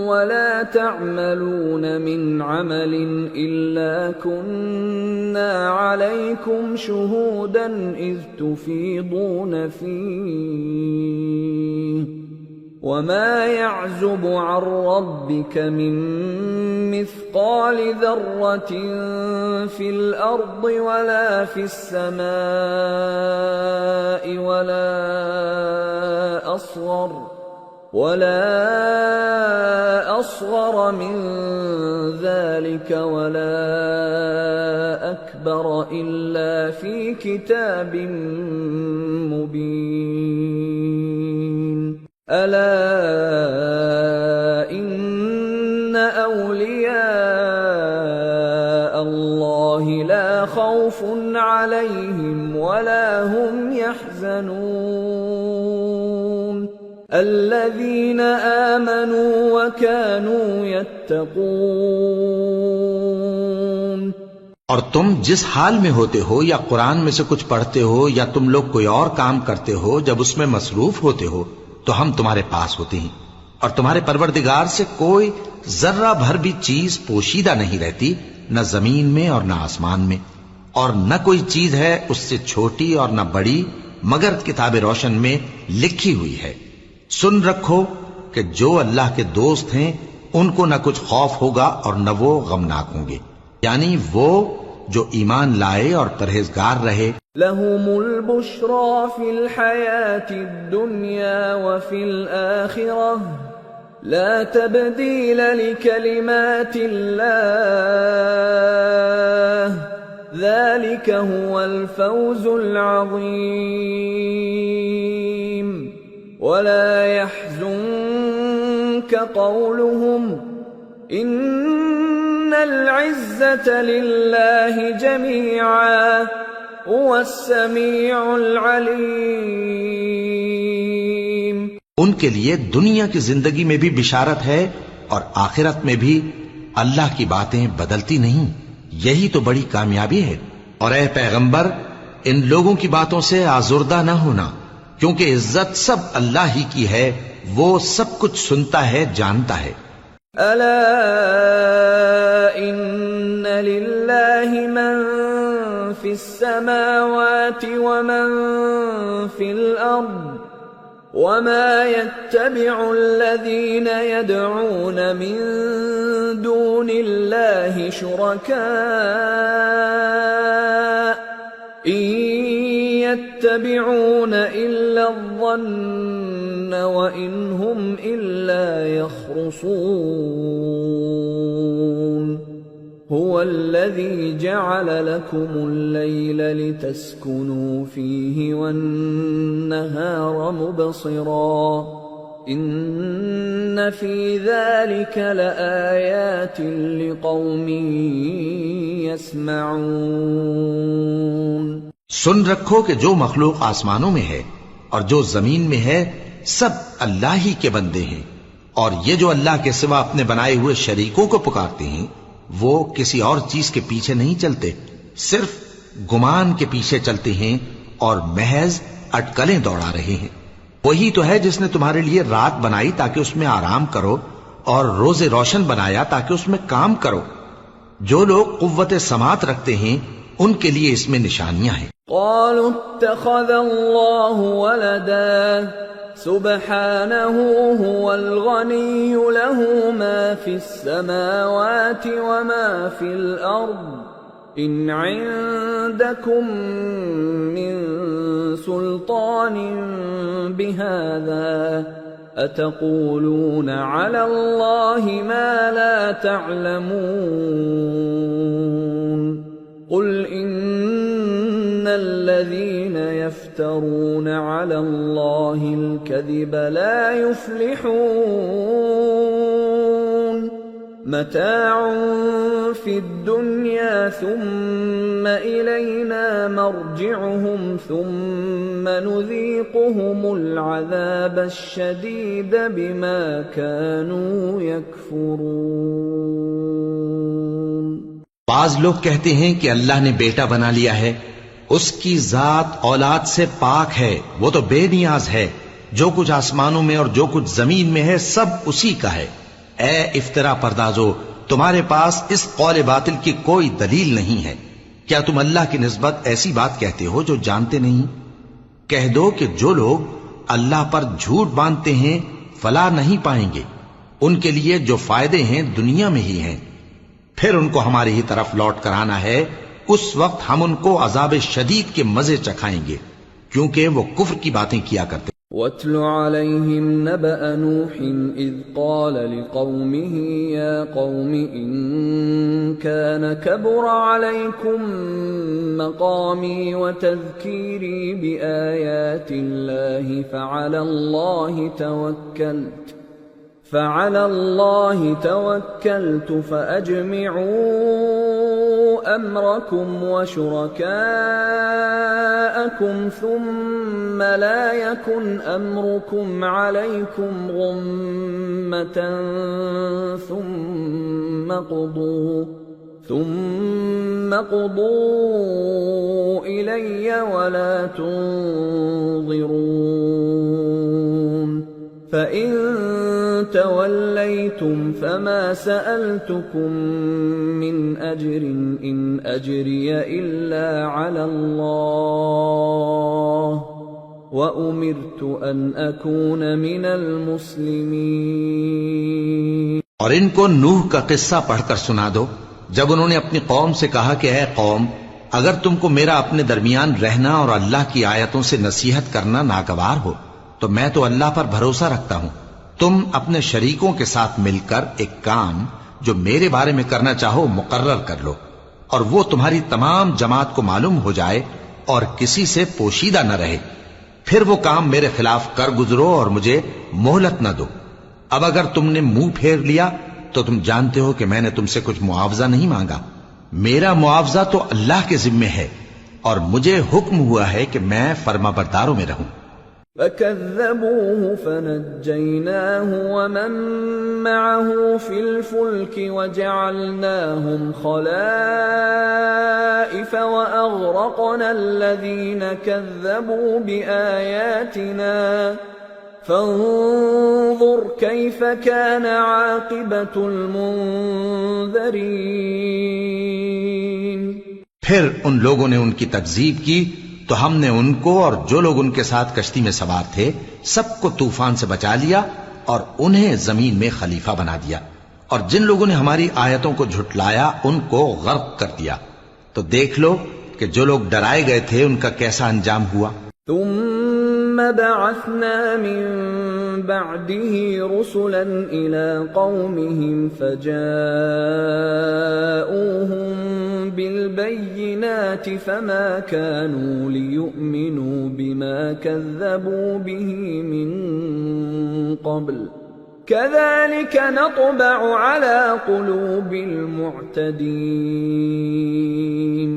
ولا تعملون من عمل إلا كنا عليكم شهودا إذ تفيضون فيه وما يعزب عن ربك من مثقال ذرة في الأرض ولا في السماء ولا أصغر من ذلك ولا أكبر إلا في كتاب مبين۔ ألا إن أولياء الله لا خوف عليهم ولا هم يحزنون الذين آمنوا وكانوا يتقون۔ اور تم جس حال میں ہوتے ہو یا قرآن میں سے کچھ پڑھتے ہو یا تم لوگ کوئی اور کام کرتے ہو، جب اس میں مصروف ہوتے ہو تو ہم تمہارے پاس ہوتے ہیں، اور تمہارے پروردگار سے کوئی ذرہ بھر بھی چیز پوشیدہ نہیں رہتی، نہ زمین میں اور نہ آسمان میں، اور نہ کوئی چیز ہے اس سے چھوٹی اور نہ بڑی مگر کتاب روشن میں لکھی ہوئی ہے۔ سن رکھو کہ جو اللہ کے دوست ہیں ان کو نہ کچھ خوف ہوگا اور نہ وہ غمناک ہوں گے، یعنی وہ جو ایمان لائے اور پرہیزگار رہے۔ لهم البشرى في الحياة الدنيا وفي الآخرة لا تبديل لكلمات الله ذلك هو الفوز العظيم ولا يحزنك قولهم إن العزة لله جميعا هو السميع العليم. ان کے لیے دنیا کی زندگی میں بھی بشارت ہے اور آخرت میں بھی اللہ کی باتیں بدلتی نہیں. یہی تو بڑی کامیابی ہے. اور اے پیغمبر ان لوگوں کی باتوں سے آزردہ نہ ہونا کیونکہ عزت سب اللہ ہی کی ہے. وہ سب کچھ سنتا ہے جانتا ہے. ألا إن لله من في السماوات ومن في الأرض وما يتبع الذين يدعون من دون الله شركاء إن يتبعون إلا الظن وإن هم إلا يخرصون. هو الذي جعل لكم الليل لتسكنوا فيه والنهار مبصرا إن في ذلك لآيات لقوم يسمعون. سن رکھو کہ جو مخلوق آسمانوں میں ہے اور جو زمین میں ہے سب اللہ ہی کے بندے ہیں. اور یہ جو اللہ کے سوا اپنے بنائے ہوئے شریکوں کو پکارتے ہیں وہ کسی اور چیز کے پیچھے نہیں چلتے، صرف گمان کے پیچھے چلتے ہیں اور محض اٹکلیں دوڑا رہے ہیں. وہی تو ہے جس نے تمہارے لیے رات بنائی تاکہ اس میں آرام کرو اور روز روشن بنایا تاکہ اس میں کام کرو. جو لوگ قوت سماعت رکھتے ہیں ان کے لیے اس میں نشانیاں ہیں. قالوا اتخذ الله ولدا سبحانه هو الغني له ما في السماوات وما في الأرض إن عندكم من سلطان بهذا أتقولون على الله ما لا تعلمون. قل إن الذين يفترون على الله الكذب لا يفلحون. متاع في الدنيا ثم إلينا مرجعهم ثم نذيقهم العذاب الشديد بما كانوا يكفرون. بعض لوگ کہتے ہیں کہ اللہ نے بیٹا بنا لیا ہے. اس کی ذات اولاد سے پاک ہے، وہ تو بے نیاز ہے. جو کچھ آسمانوں میں اور جو کچھ زمین میں ہے سب اسی کا ہے. اے افترا پردازو، تمہارے پاس اس قول باطل کی کوئی دلیل نہیں ہے. کیا تم اللہ کی نسبت ایسی بات کہتے ہو جو جانتے نہیں؟ کہہ دو کہ جو لوگ اللہ پر جھوٹ باندھتے ہیں فلاح نہیں پائیں گے. ان کے لیے جو فائدے ہیں دنیا میں ہی ہیں، پھر ان کو ہماری ہی طرف لوٹ کر آنا ہے. اس وقت ہم ان کو عذاب شدید کے مزے چکھائیں گے کیونکہ وہ کفر کی باتیں کیا کرتے. وَاتْلُ عَلَيْهِمْ نَبَأَ نُوحٍ إِذْ قَالَ لِقَوْمِهِ يَا قَوْمِ إِن كَانَ كَبُرَ عَلَيْكُمْ مَقَامِي وَتَذْكِيرِي بِآيَاتِ اللَّهِ فعلى الله توكلت فأجمعوا أمركم وشركاءكم ثم لا يكن أمركم عليكم غمة ثم قضوا إلي ولا تنظرون. فَإِن تَوَلَّيْتُمْ فَمَا سَأَلْتُكُمْ مِنْ أَجْرٍ إِنْ أَجْرِيَ إِلَّا عَلَى اللَّهِ وَأُمِرْتُ أَنْ أَكُونَ مِنَ الْمُسْلِمِينَ. اور ان کو نوح کا قصہ پڑھ کر سنا دو جب انہوں نے اپنی قوم سے کہا کہ اے قوم، اگر تم کو میرا اپنے درمیان رہنا اور اللہ کی آیتوں سے نصیحت کرنا ناگوار ہو تو میں تو اللہ پر بھروسہ رکھتا ہوں، تم اپنے شریکوں کے ساتھ مل کر ایک کام جو میرے بارے میں کرنا چاہو مقرر کر لو، اور وہ تمہاری تمام جماعت کو معلوم ہو جائے اور کسی سے پوشیدہ نہ رہے، پھر وہ کام میرے خلاف کر گزرو اور مجھے مہلت نہ دو۔ اب اگر تم نے منہ پھیر لیا تو تم جانتے ہو کہ میں نے تم سے کچھ معاوضہ نہیں مانگا، میرا معاوضہ تو اللہ کے ذمے ہے، اور مجھے حکم ہوا ہے کہ میں فرما برداروں میں رہوں۔ فَكَذَّبُوهُ فَنَجَّيْنَاهُ وَمَن مَّعَهُ فِي الْفُلْكِ وَجَعَلْنَاهُمْ خَلَائِفَ وَأَغْرَقْنَا الَّذِينَ كَذَّبُوا بِآيَاتِنَا فَانظُرْ كَيْفَ كَانَ عَاقِبَةُ الْمُنذَرِينَ۔ پھر ان لوگوں نے ان کی تکذیب کی تو ہم نے ان کو اور جو لوگ ان کے ساتھ کشتی میں سوار تھے سب کو طوفان سے بچا لیا اور انہیں زمین میں خلیفہ بنا دیا، اور جن لوگوں نے ہماری آیتوں کو جھٹلایا ان کو غرق کر دیا۔ تو دیکھ لو کہ جو لوگ ڈرائے گئے تھے ان کا کیسا انجام ہوا۔ ثم بعثنا من بعده رسلا إلى قومهم فجاءوهم بالبينات فما كانوا ليؤمنوا بما كذبوا به من قبل كذلك نطبع على قلوب المعتدين۔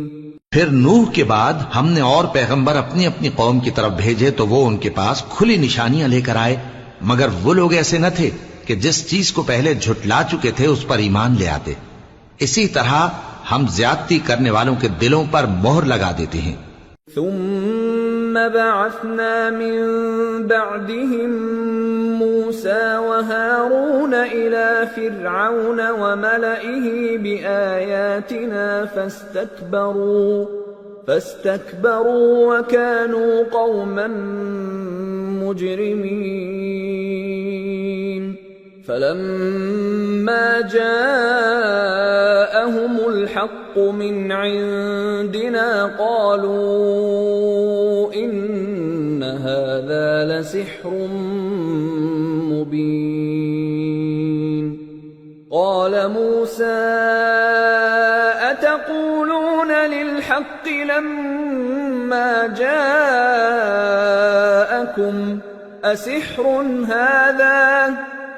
پھر نوح کے بعد ہم نے اور پیغمبر اپنی اپنی قوم کی طرف بھیجے تو وہ ان کے پاس کھلی نشانیاں لے کر آئے، مگر وہ لوگ ایسے نہ تھے کہ جس چیز کو پہلے جھٹلا چکے تھے اس پر ایمان لے آتے۔ اسی طرح ہم زیادتی کرنے والوں کے دلوں پر مہر لگا دیتے ہیں۔ ثم بعثنا من بعدهم موسى وهارون إلى فرعون وملئه بآياتنا فاستكبروا وكانوا قوما مجرمين۔ فلما جاءهم الحق من عندنا قالوا إن هذا لسحر مبين۔ قال موسى أتقولون للحق لما جاءكم أسحر هذا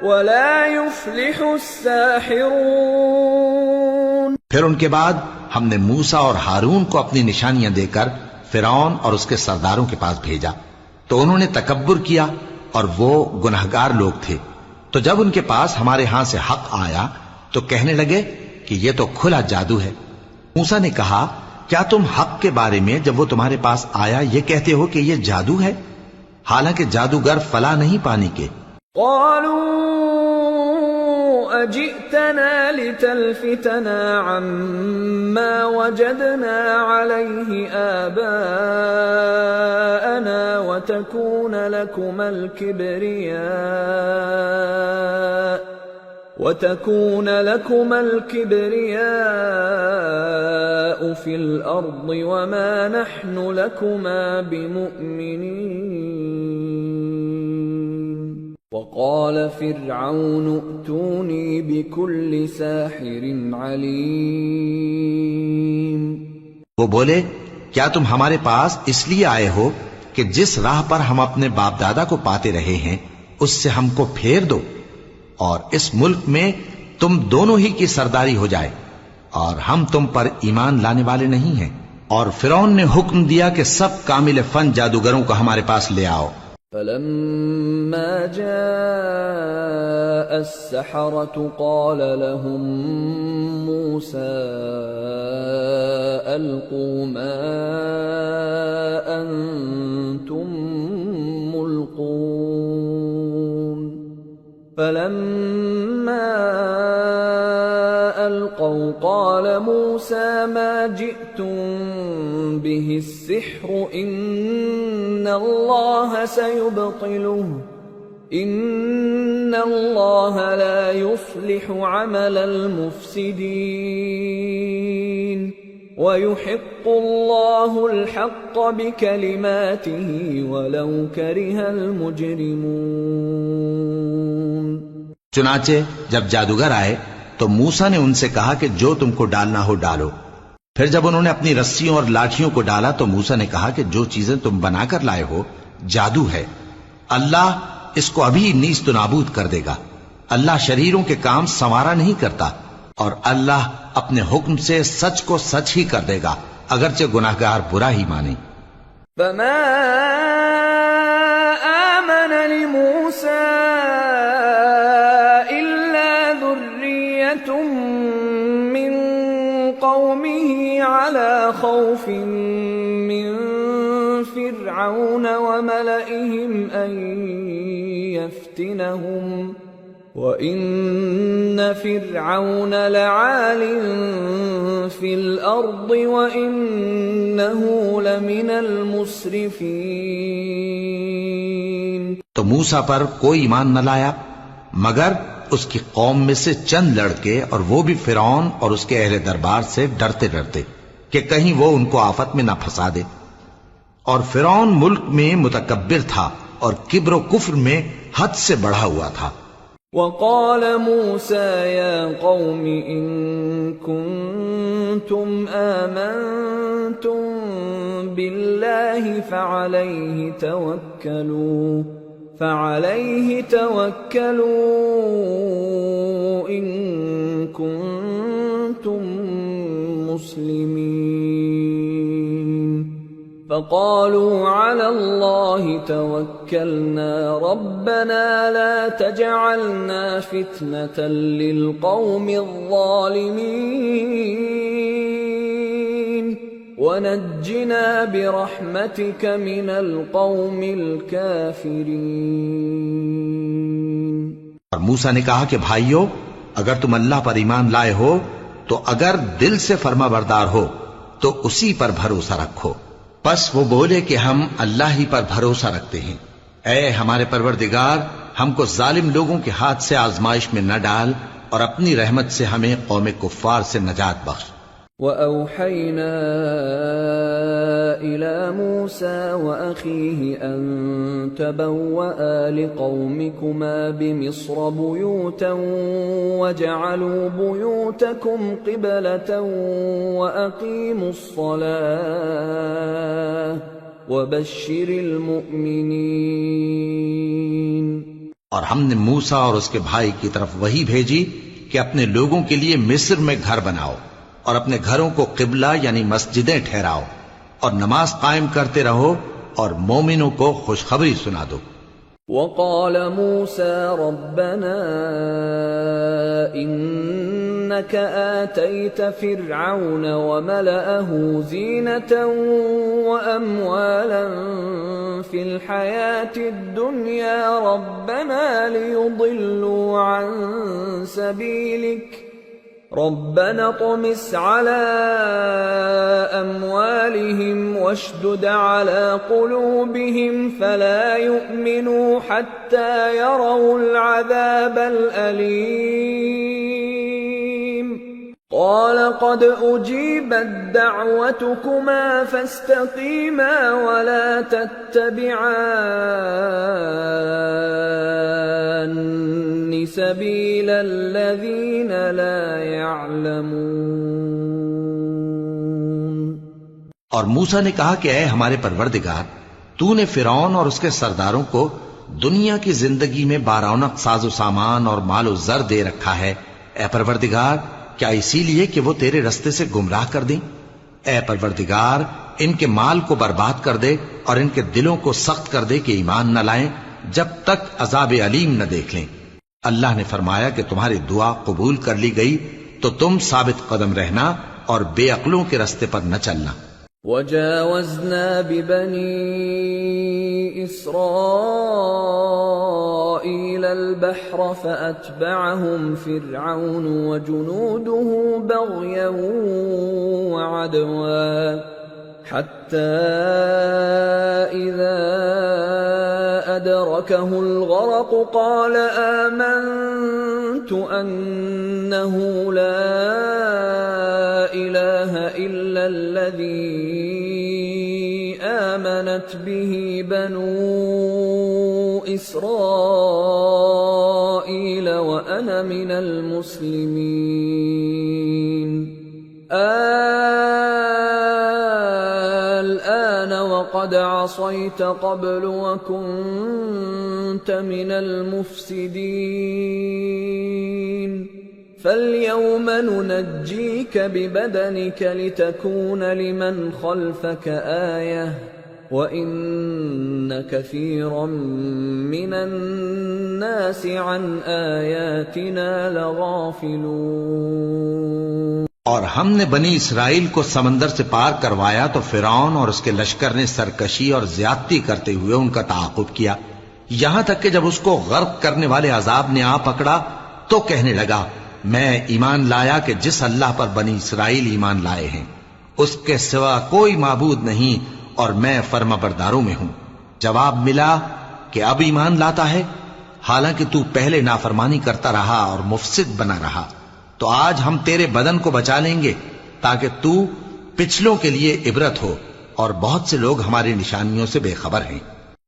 ولا يفلح الساحرون۔ پھر ان کے بعد ہم نے موسیٰ اور ہارون کو اپنی نشانیاں دے کر فرعون اور اس کے سرداروں کے پاس بھیجا، تو انہوں نے تکبر کیا اور وہ گنہگار لوگ تھے۔ تو جب ان کے پاس ہمارے ہاں سے حق آیا تو کہنے لگے کہ یہ تو کھلا جادو ہے۔ موسیٰ نے کہا کیا تم حق کے بارے میں جب وہ تمہارے پاس آیا یہ کہتے ہو کہ یہ جادو ہے، حالانکہ جادوگر فلاح نہیں پانی کے؟ قالوا أجئتنا لتلفتنا عما وجدنا عليه آباءنا وتكون لكما الكبرياء في الأرض وما نحن لكما بمؤمنين۔ وقال فرعون ائتوني بكل ساحر عليم۔ وہ بولے کیا تم ہمارے پاس اس لیے آئے ہو کہ جس راہ پر ہم اپنے باپ دادا کو پاتے رہے ہیں اس سے ہم کو پھیر دو، اور اس ملک میں تم دونوں ہی کی سرداری ہو جائے، اور ہم تم پر ایمان لانے والے نہیں ہیں۔ اور فرعون نے حکم دیا کہ سب کامل فن جادوگروں کو ہمارے پاس لے آؤ۔ فلما جاء السحرة قال لهم موسى ألقوا ما أنتم ملقون۔ فلما ألقوا قال موسى ما جئتم به السحر إن الله سيبطله إن الله لا يصلح عمل المفسدين ويحق الله الحق بكلماته ولو كره المجرمون۔ چنانچہ جب جادوگر آئے تو موسیٰ نے ان سے کہا کہ جو تم کو ڈالنا ہو ڈالو۔ پھر جب انہوں نے اپنی رسیوں اور لاٹھیوں کو ڈالا تو موسیٰ نے کہا کہ جو چیزیں تم بنا کر لائے ہو جادو ہے، اللہ اس کو ابھی نیست و نابود کر دے گا۔ اللہ شریروں کے کام سنوارا نہیں کرتا، اور اللہ اپنے حکم سے سچ کو سچ ہی کر دے گا، اگرچہ گناہگار برا ہی مانے۔ فما آمن لموسى إلا ذرية من قومه على خوف من فرعون وملئهم أن يفتنهم وَإِنَّ فِرْعَوْنَ لَعَالٍ فِي الْأَرْضِ وَإِنَّهُ لَمِنَ الْمُسْرِفِينَ۔ تو موسیٰ پر کوئی ایمان نہ لایا مگر اس کی قوم میں سے چند لڑکے، اور وہ بھی فرعون اور اس کے اہل دربار سے ڈرتے ڈرتے کہ کہیں وہ ان کو آفت میں نہ پھنسا دے۔ اور فرعون ملک میں متکبر تھا اور کبر و کفر میں حد سے بڑھا ہوا تھا۔ وقال موسى يا قوم إن كنتم آمنتم بالله فعليه توكلوا إن كنتم مسلمين۔ فقالوا على الله توكلنا ربنا لا تجعلنا فتنة للقوم الظالمين ونجنا برحمتك من القوم الكافرين۔ اور موسیٰ نے کہا کہ بھائیو، اگر تم اللہ پر ایمان لائے ہو تو اگر دل سے فرما بردار ہو تو اسی پر بھروسہ رکھو۔ پس وہ بولے کہ ہم اللہ ہی پر بھروسہ رکھتے ہیں۔ اے ہمارے پروردگار، ہم کو ظالم لوگوں کے ہاتھ سے آزمائش میں نہ ڈال، اور اپنی رحمت سے ہمیں قوم کفار سے نجات بخش۔ وَأَوْحَيْنَا إِلَى مُوسَى وَأَخِيهِ أَن تَبَوَّآ لِقَوْمِكُمَا بِمِصْرَ بُيُوتًا وَاجْعَلُوا بُيُوتَكُمْ قِبْلَةً وَأَقِيمُوا الصَّلَاةَ وَبَشِّرِ الْمُؤْمِنِينَ۔ اور ہم نے موسیٰ اور اس کے بھائی کی طرف وحی بھیجی کہ اپنے لوگوں کے لیے مصر میں گھر بناؤ، اور اپنے گھروں کو قبلہ یعنی مسجدیں ٹھہراؤ، اور نماز قائم کرتے رہو، اور مومنوں کو خوشخبری سنا دو۔ وقال موسى ربنا إنك آتيت فرعون وملأه زينة وأموالا في الحياة الدنيا ربنا ليضلوا عن سبيلك ربنا اطمس على أموالهم واشدد على قلوبهم فلا يؤمنوا حتى يروا العذاب الأليم قال قد أجيبت دعوتكما فاستقيما ولا تتبعان سبيل الذين لا يعلمون۔ اور موسیٰ نے کہا کہ اے ہمارے پروردگار، تو نے فرعون اور اس کے سرداروں کو دنیا کی زندگی میں بارونق ساز و سامان اور مال و زر دے رکھا ہے، اے پروردگار کیا اسی لیے کہ وہ تیرے رستے سے گمراہ کر دیں؟ اے پروردگار ان کے مال کو برباد کر دے اور ان کے دلوں کو سخت کر دے کہ ایمان نہ لائیں جب تک عذاب علیم نہ دیکھ لیں۔ اللہ نے فرمایا کہ تمہاری دعا قبول کر لی گئی تو تم ثابت قدم رہنا اور بے عقلوں کے رستے پر نہ چلنا۔ وَجَاوَزْنَا بِبَنِي إِسْرَائِيلَ الْبَحْرَ فَأَتْبَعَهُمْ فِرْعَوْنُ وَجُنُودُهُ بَغْيًا وَعَدْوًا حَتَّى إِذَا أَدْرَكَهُ الْغَرَقُ قَالَ آمَنْتُ أَنَّهُ لَا إِلَهَ إِلَّا الَّذِي آمنت به بنو إسرائيل وأنا من المسلمين الآن وقد عصيت قبل وكنت من المفسدين فاليوم ننجيك ببدنك لتكون لمن خلفك آية وَإِنَّ كَثِيرًا مِّنَ النَّاسِ عَنْ آيَاتِنَا لَغَافِلُونَ۔ اور ہم نے بنی اسرائیل کو سمندر سے پار کروایا تو فرعون اور اس کے لشکر نے سرکشی اور زیادتی کرتے ہوئے ان کا تعاقب کیا، یہاں تک کہ جب اس کو غرق کرنے والے عذاب نے آ پکڑا تو کہنے لگا میں ایمان لایا کہ جس اللہ پر بنی اسرائیل ایمان لائے ہیں اس کے سوا کوئی معبود نہیں اور میں فرما برداروں میں ہوں۔ جواب ملا کہ اب ایمان لاتا ہے حالانکہ تو پہلے نافرمانی کرتا رہا اور مفسد بنا رہا، تو آج ہم تیرے بدن کو بچا لیں گے تاکہ تو پچھلوں کے لیے عبرت ہو، اور بہت سے لوگ ہماری نشانیوں سے بے خبر ہیں۔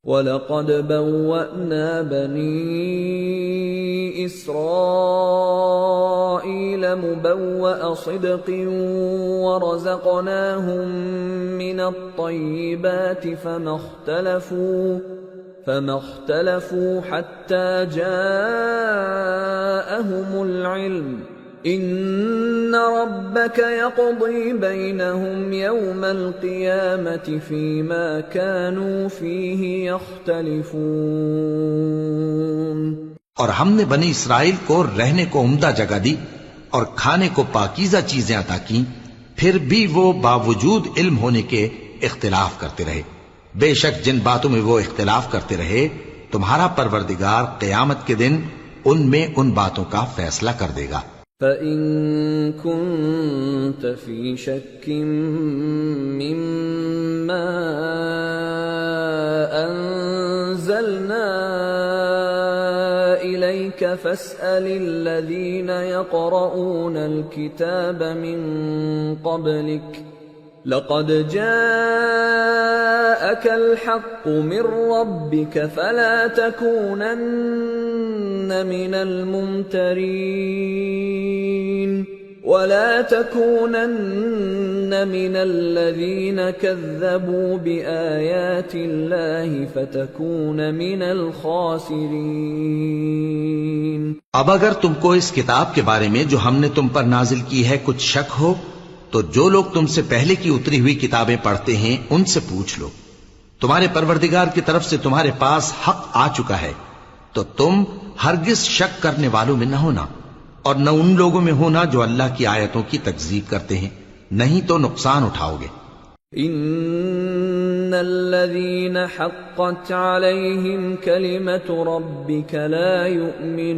وَلَقَدْ بَوَّأْنَا بَنِي إِسْرَائِيلَ مُبَوَّأَ صِدْقٍ وَرَزَقْنَاهُمْ مِنَ الطَّيِّبَاتِ فَمَا اخْتَلَفُوا حَتَّى جَاءَهُمُ الْعِلْمُ إِنَّ رَبَّكَ يَقْضِي بَيْنَهُمْ يَوْمَ الْقِيَامَةِ فِيمَا كَانُوا فِيهِ يَخْتَلِفُونَ۔ اور ہم نے بنی اسرائیل کو رہنے کو عمدہ جگہ دی اور کھانے کو پاکیزہ چیزیں عطا کیں، پھر بھی وہ باوجود علم ہونے کے اختلاف کرتے رہے۔ بے شک جن باتوں میں وہ اختلاف کرتے رہے تمہارا پروردگار قیامت کے دن ان میں ان باتوں کا فیصلہ کر دے گا۔ فَإِن كُنتَ فِي شَكٍّ مِّمَّا أَنزَلْنَا إِلَيْكَ فَاسْأَلِ الَّذِينَ يَقْرَؤُونَ الْكِتَابَ مِن قَبْلِكَ لَقَدْ جَاءَكَ الْحَقُّ مِن رَّبِّكَ فَلَا تَكُونَنَّ مِنَ الْمُمْتَرِينَ وَلَا تَكُونَنَّ مِنَ الَّذِينَ كَذَّبُوا بِآيَاتِ اللَّهِ فَتَكُونَ مِنَ الْخَاسِرِينَ۔ اب اگر تم کو اس کتاب کے بارے میں جو ہم نے تم پر نازل کی ہے کچھ شک ہو تو جو لوگ تم سے پہلے کی اتری ہوئی کتابیں پڑھتے ہیں ان سے پوچھ لو، تمہارے پروردگار کی طرف سے تمہارے پاس حق آ چکا ہے تو تم ہرگز شک کرنے والوں میں نہ ہونا، اور نہ ان لوگوں میں ہونا جو اللہ کی آیتوں کی تکذیب کرتے ہیں، نہیں تو نقصان اٹھاؤ گے۔ ان الذين حقت عليهم كلمة ربك لا يؤمنون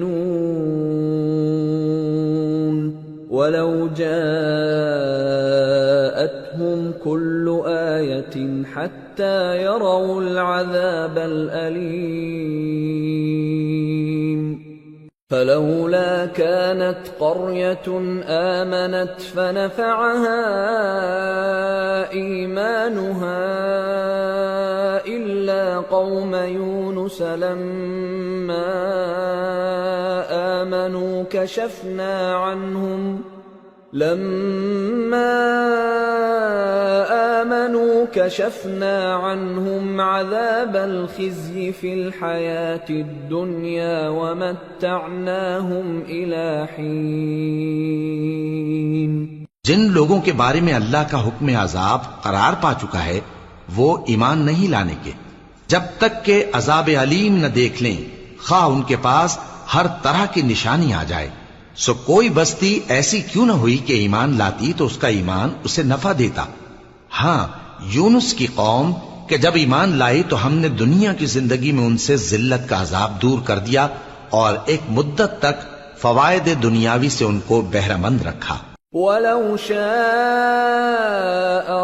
ولو جاءتهم كل آية حتى يروا العذاب الأليم فلولا كانت قرية آمنت فنفعها إيمانها إلا قوم يونس لما آمنوا كشفنا عنهم عذاب الخزي في الحياة الدنيا ومتعناهم إلى حين۔ جن لوگوں کے بارے میں اللہ کا حکم عذاب قرار پا چکا ہے وہ ایمان نہیں لانے کے جب تک کہ عذاب علیم نہ دیکھ لیں، خواہ ان کے پاس ہر طرح کی نشانی آ جائے۔ سو کوئی بستی ایسی کیوں نہ ہوئی کہ ایمان لاتی تو اس کا ایمان اسے نفع دیتا۔ ہاں، یونس کی قوم کہ جب ایمان لائی تو ہم نے دنیا کی زندگی میں ان سے ذلت کا عذاب دور کر دیا اور ایک مدت تک فوائد دنیاوی سے ان کو بہرہ مند رکھا۔ وَلَوْ شَاءَ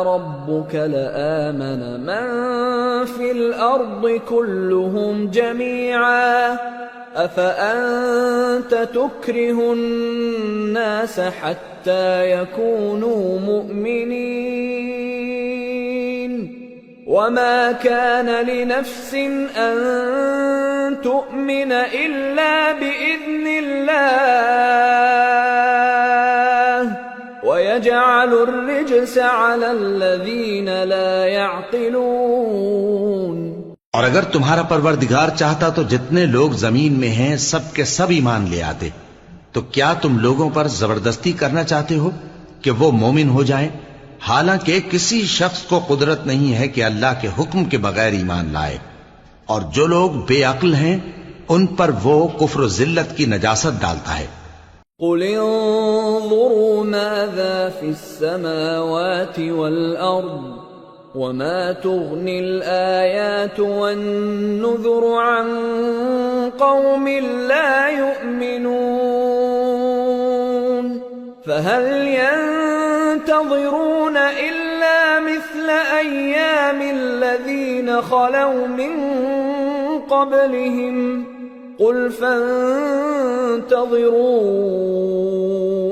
رَبُّكَ لَآمَنَ مَن فِي الْأَرْضِ كُلُّهُمْ جَمِيعًا أَفَأَنْتَ تُكْرِهُ النَّاسَ حَتَّى يَكُونُوا مُؤْمِنِينَ وما كان لنفس أن تؤمن إلا بإذن الله ويجعل الرجس على الذين لا يعقلون۔ اور اگر تمہارا پروردگار چاہتا تو جتنے لوگ زمین میں ہیں سب کے سب ایمان لے آتے، تو کیا تم لوگوں پر زبردستی کرنا چاہتے ہو کہ وہ مومن ہو جائیں؟ حالانکہ کسی شخص کو قدرت نہیں ہے کہ اللہ کے حکم کے بغیر ایمان لائے، اور جو لوگ بے عقل ہیں ان پر وہ کفر و ذلت کی نجاست ڈالتا ہے۔ قل انظروا ماذا في السماوات والأرض وما تغني الآيات والنذر عن قوم لا يؤمنون فهل ينتظرون إلا مثل أيام الذين خلوا من قبلهم قل فانتظروا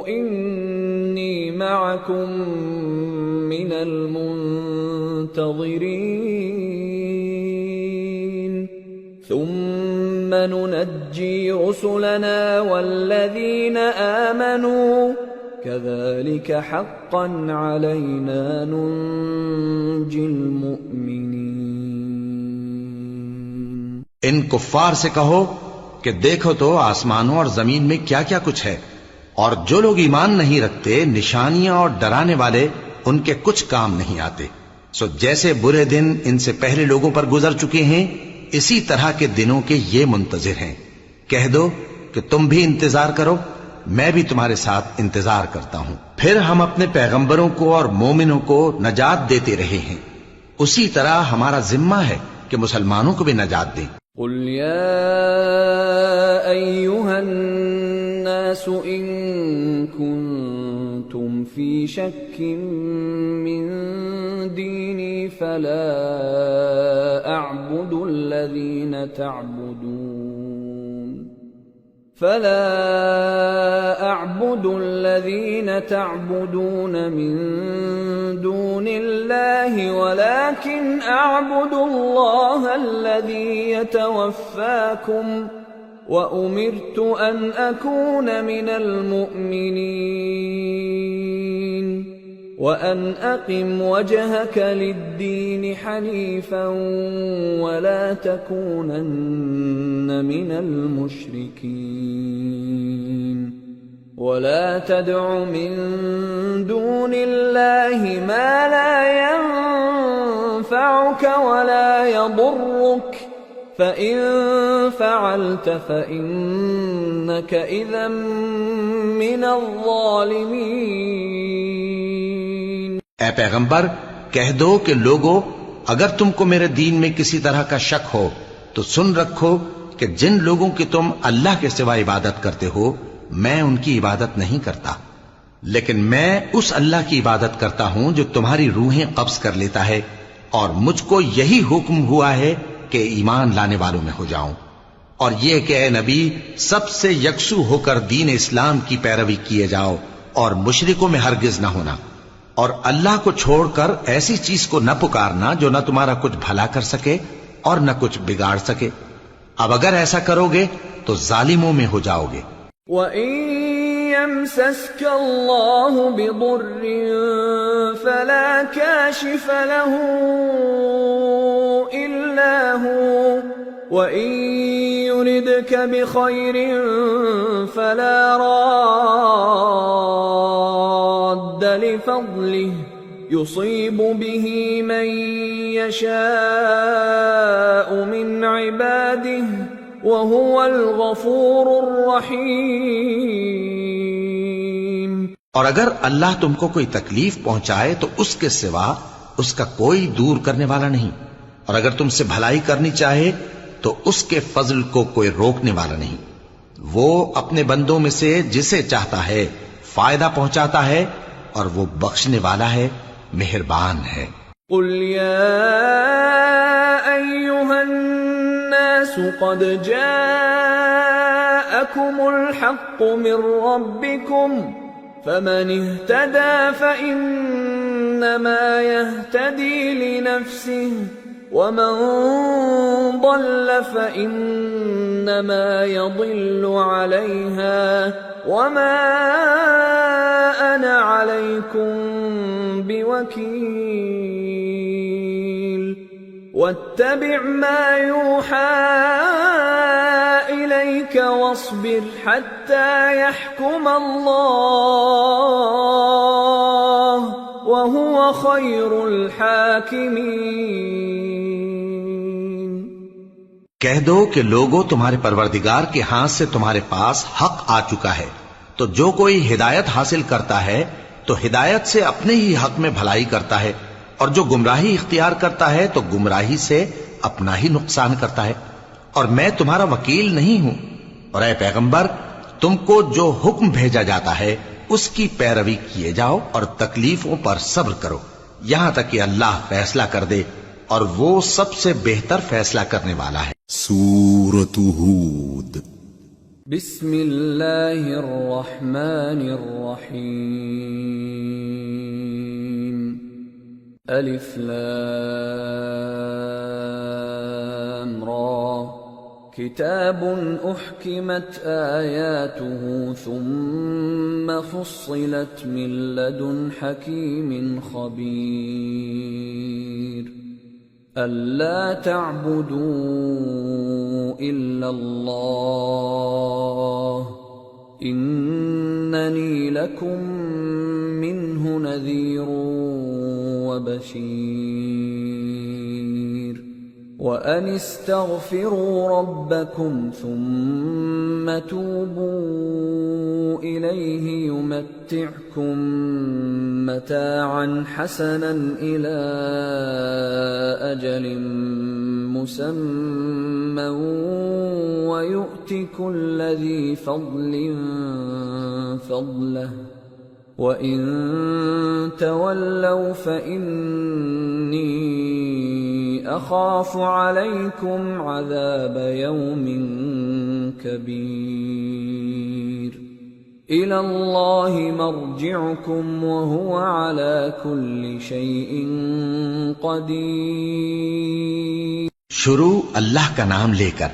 إني معكم من المنتظرين ثم ننجي رسلنا والذين آمنوا كذلك حقا علينا ننجي المؤمنين۔ ان کفار سے کہو کہ دیکھو تو آسمانوں اور زمین میں کیا کیا کچھ ہے، اور جو لوگ ایمان نہیں رکھتے نشانیاں اور ڈرانے والے ان کے کچھ کام نہیں آتے، سو جیسے برے دن ان سے پہلے لوگوں پر گزر چکے ہیں اسی طرح کے دنوں کے یہ منتظر ہیں۔ کہہ دو کہ تم بھی انتظار کرو، میں بھی تمہارے ساتھ انتظار کرتا ہوں۔ پھر ہم اپنے پیغمبروں کو اور مومنوں کو نجات دیتے رہے ہیں، اسی طرح ہمارا ذمہ ہے کہ مسلمانوں کو بھی نجات دیں۔ قل يا أيها الناس إن كنتم في شك من ديني فلا أعبد الذين تعبدون من دون الله ولكن أعبد الله الذي يتوفاكم وأمرت أن أكون من المؤمنين وأن أقم وجهك للدين حنيفا ولا تكونن من المشركين ولا تدع من دون الله ما لا ينفعك ولا يضرك فإن فعلت فإنك إذا من الظالمين۔ اے پیغمبر کہہ دو کہ لوگو اگر تم کو میرے دین میں کسی طرح کا شک ہو تو سن رکھو کہ جن لوگوں کی تم اللہ کے سوا عبادت کرتے ہو میں ان کی عبادت نہیں کرتا، لیکن میں اس اللہ کی عبادت کرتا ہوں جو تمہاری روحیں قبض کر لیتا ہے، اور مجھ کو یہی حکم ہوا ہے کہ ایمان لانے والوں میں ہو جاؤں، اور یہ کہ اے نبی سب سے یکسو ہو کر دین اسلام کی پیروی کیے جاؤ اور مشرکوں میں ہرگز نہ ہونا، اور اللہ کو چھوڑ کر ایسی چیز کو نہ پکارنا جو نہ تمہارا کچھ بھلا کر سکے اور نہ کچھ بگاڑ سکے۔ اب اگر ایسا کرو گے تو ظالموں میں ہو جاؤ گے۔ وَإِن يَمْسَسْكَ اللَّهُ بِضُرٍّ فَلَا كَاشِفَ لَهُ إِلَّا هُوَ وَإِن يُرِدْكَ بِخَيْرٍ فَلَا رَادَّ لِفَضْلِهِ يُصِيبُ بِهِ مَن يَشَاءُ مِنْ عِبَادِهِ وَهُوَ الْغَفُورُ الرَّحِيمُ۔ اور اگر اللہ تم کو کوئی تکلیف پہنچائے تو اس کے سوا اس کا کوئی دور کرنے والا نہیں، اور اگر تم سے بھلائی کرنی چاہے تو اس کے فضل کو کوئی روکنے والا نہیں۔ وہ اپنے بندوں میں سے جسے چاہتا ہے فائدہ پہنچاتا ہے، اور وہ بخشنے والا ہے، مہربان ہے۔ قل يا أيها الناس قد جاءكم الحق من ربكم فمن اهتدى فإن فإنما يهتدي لنفسه ومن ضل فإنما يضل عليها وما أنا عليكم بوكيل واتبع ما يوحى إليك واصبر حتى يحكم الله وهو خير الحاكمين۔ کہہ دو کہ لوگوں، تمہارے پروردگار کے ہاتھ سے تمہارے پاس حق آ چکا ہے، تو جو کوئی ہدایت حاصل کرتا ہے تو ہدایت سے اپنے ہی حق میں بھلائی کرتا ہے، اور جو گمراہی اختیار کرتا ہے تو گمراہی سے اپنا ہی نقصان کرتا ہے، اور میں تمہارا وکیل نہیں ہوں۔ اور اے پیغمبر، تم کو جو حکم بھیجا جاتا ہے اس کی پیروی کیے جاؤ اور تکلیفوں پر صبر کرو یہاں تک کہ اللہ فیصلہ کر دے، اور وہ سب سے بہتر فیصلہ کرنے والا ہے۔ سورة ہود۔ بسم اللہ الرحمن الرحیم۔ الف لام را کتاب احکمت آیاته ثم فصلت من لدن حکیم خبیر أَلَّا تَعْبُدُوا إِلَّا اللَّهَ إِنَّنِي لَكُمْ مِنْهُ نَذِيرٌ وَبَشِيرٌ وَأَنِ اسْتَغْفِرُوا رَبَّكُمْ ثُمَّ تُوبُوا إِلَيْهِ يُمَتِّعْكُمْ مَتَاعًا حَسَنًا إِلَى أَجَلٍ مُّسَمًّى وَيُؤْتِ كُلَّ ذِي فَضْلٍ فَضْلَهُ وَإِن تَوَلَّوْا فَإِنِّي أَخَافُ عَلَيْكُمْ عَذَابَ يَوْمٍ كَبِيرٍ إِلَى اللَّهِ مَرْجِعُكُمْ وَهُوَ عَلَى كُلِّ شَيْءٍ قَدِيرٌ۔ شروع اللہ کا نام لے کر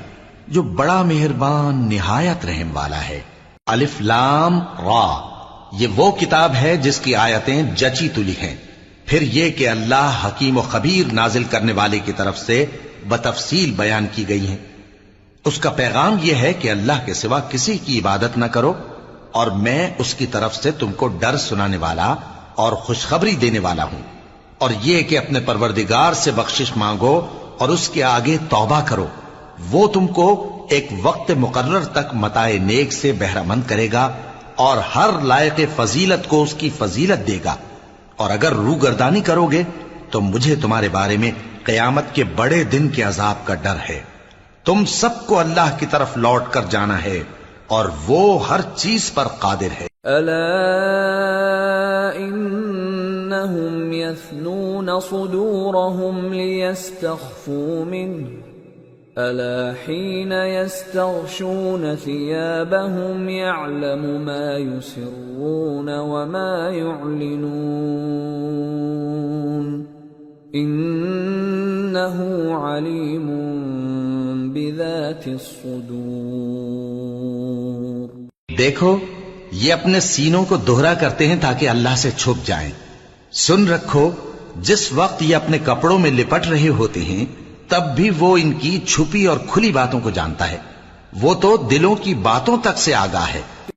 جو بڑا مہربان نہایت رحم والا ہے۔ الف لام را، یہ وہ کتاب ہے جس کی آیتیں جچی تلی ہیں۔ پھر یہ کہ اللہ حکیم و خبیر نازل کرنے والے کی طرف سے بتفصیل بیان کی گئی ہیں۔ اس کا پیغام یہ ہے کہ اللہ کے سوا کسی کی عبادت نہ کرو، اور میں اس کی طرف سے تم کو ڈر سنانے والا اور خوشخبری دینے والا ہوں، اور یہ کہ اپنے پروردگار سے بخشش مانگو اور اس کے آگے توبہ کرو، وہ تم کو ایک وقت مقرر تک متاع نیک سے بہرہ مند کرے گا، اور ہر لائق فضیلت کو اس کی فضیلت دے گا، اور اگر روگردانی کرو گے تو مجھے تمہارے بارے میں قیامت کے بڑے دن کے عذاب کا ڈر ہے۔ تم سب کو اللہ کی طرف لوٹ کر جانا ہے، اور وہ ہر چیز پر قادر ہے۔ الا انہم یثنون صدورہم لیستخفوا منہ الا حین یستغشون ثیابہم یعلم ما یسرون وما یعلنون انہ علیم بذات الصدور۔ دیکھو، یہ اپنے سینوں کو دوہرا کرتے ہیں تاکہ اللہ سے چھپ جائیں۔ سن رکھو، جس وقت یہ اپنے کپڑوں میں لپٹ رہے ہوتے ہیں تب بھی وہ ان کی چھپی اور کھلی باتوں کو جانتا ہے، وہ تو دلوں کی باتوں تک سے آگاہ ہے۔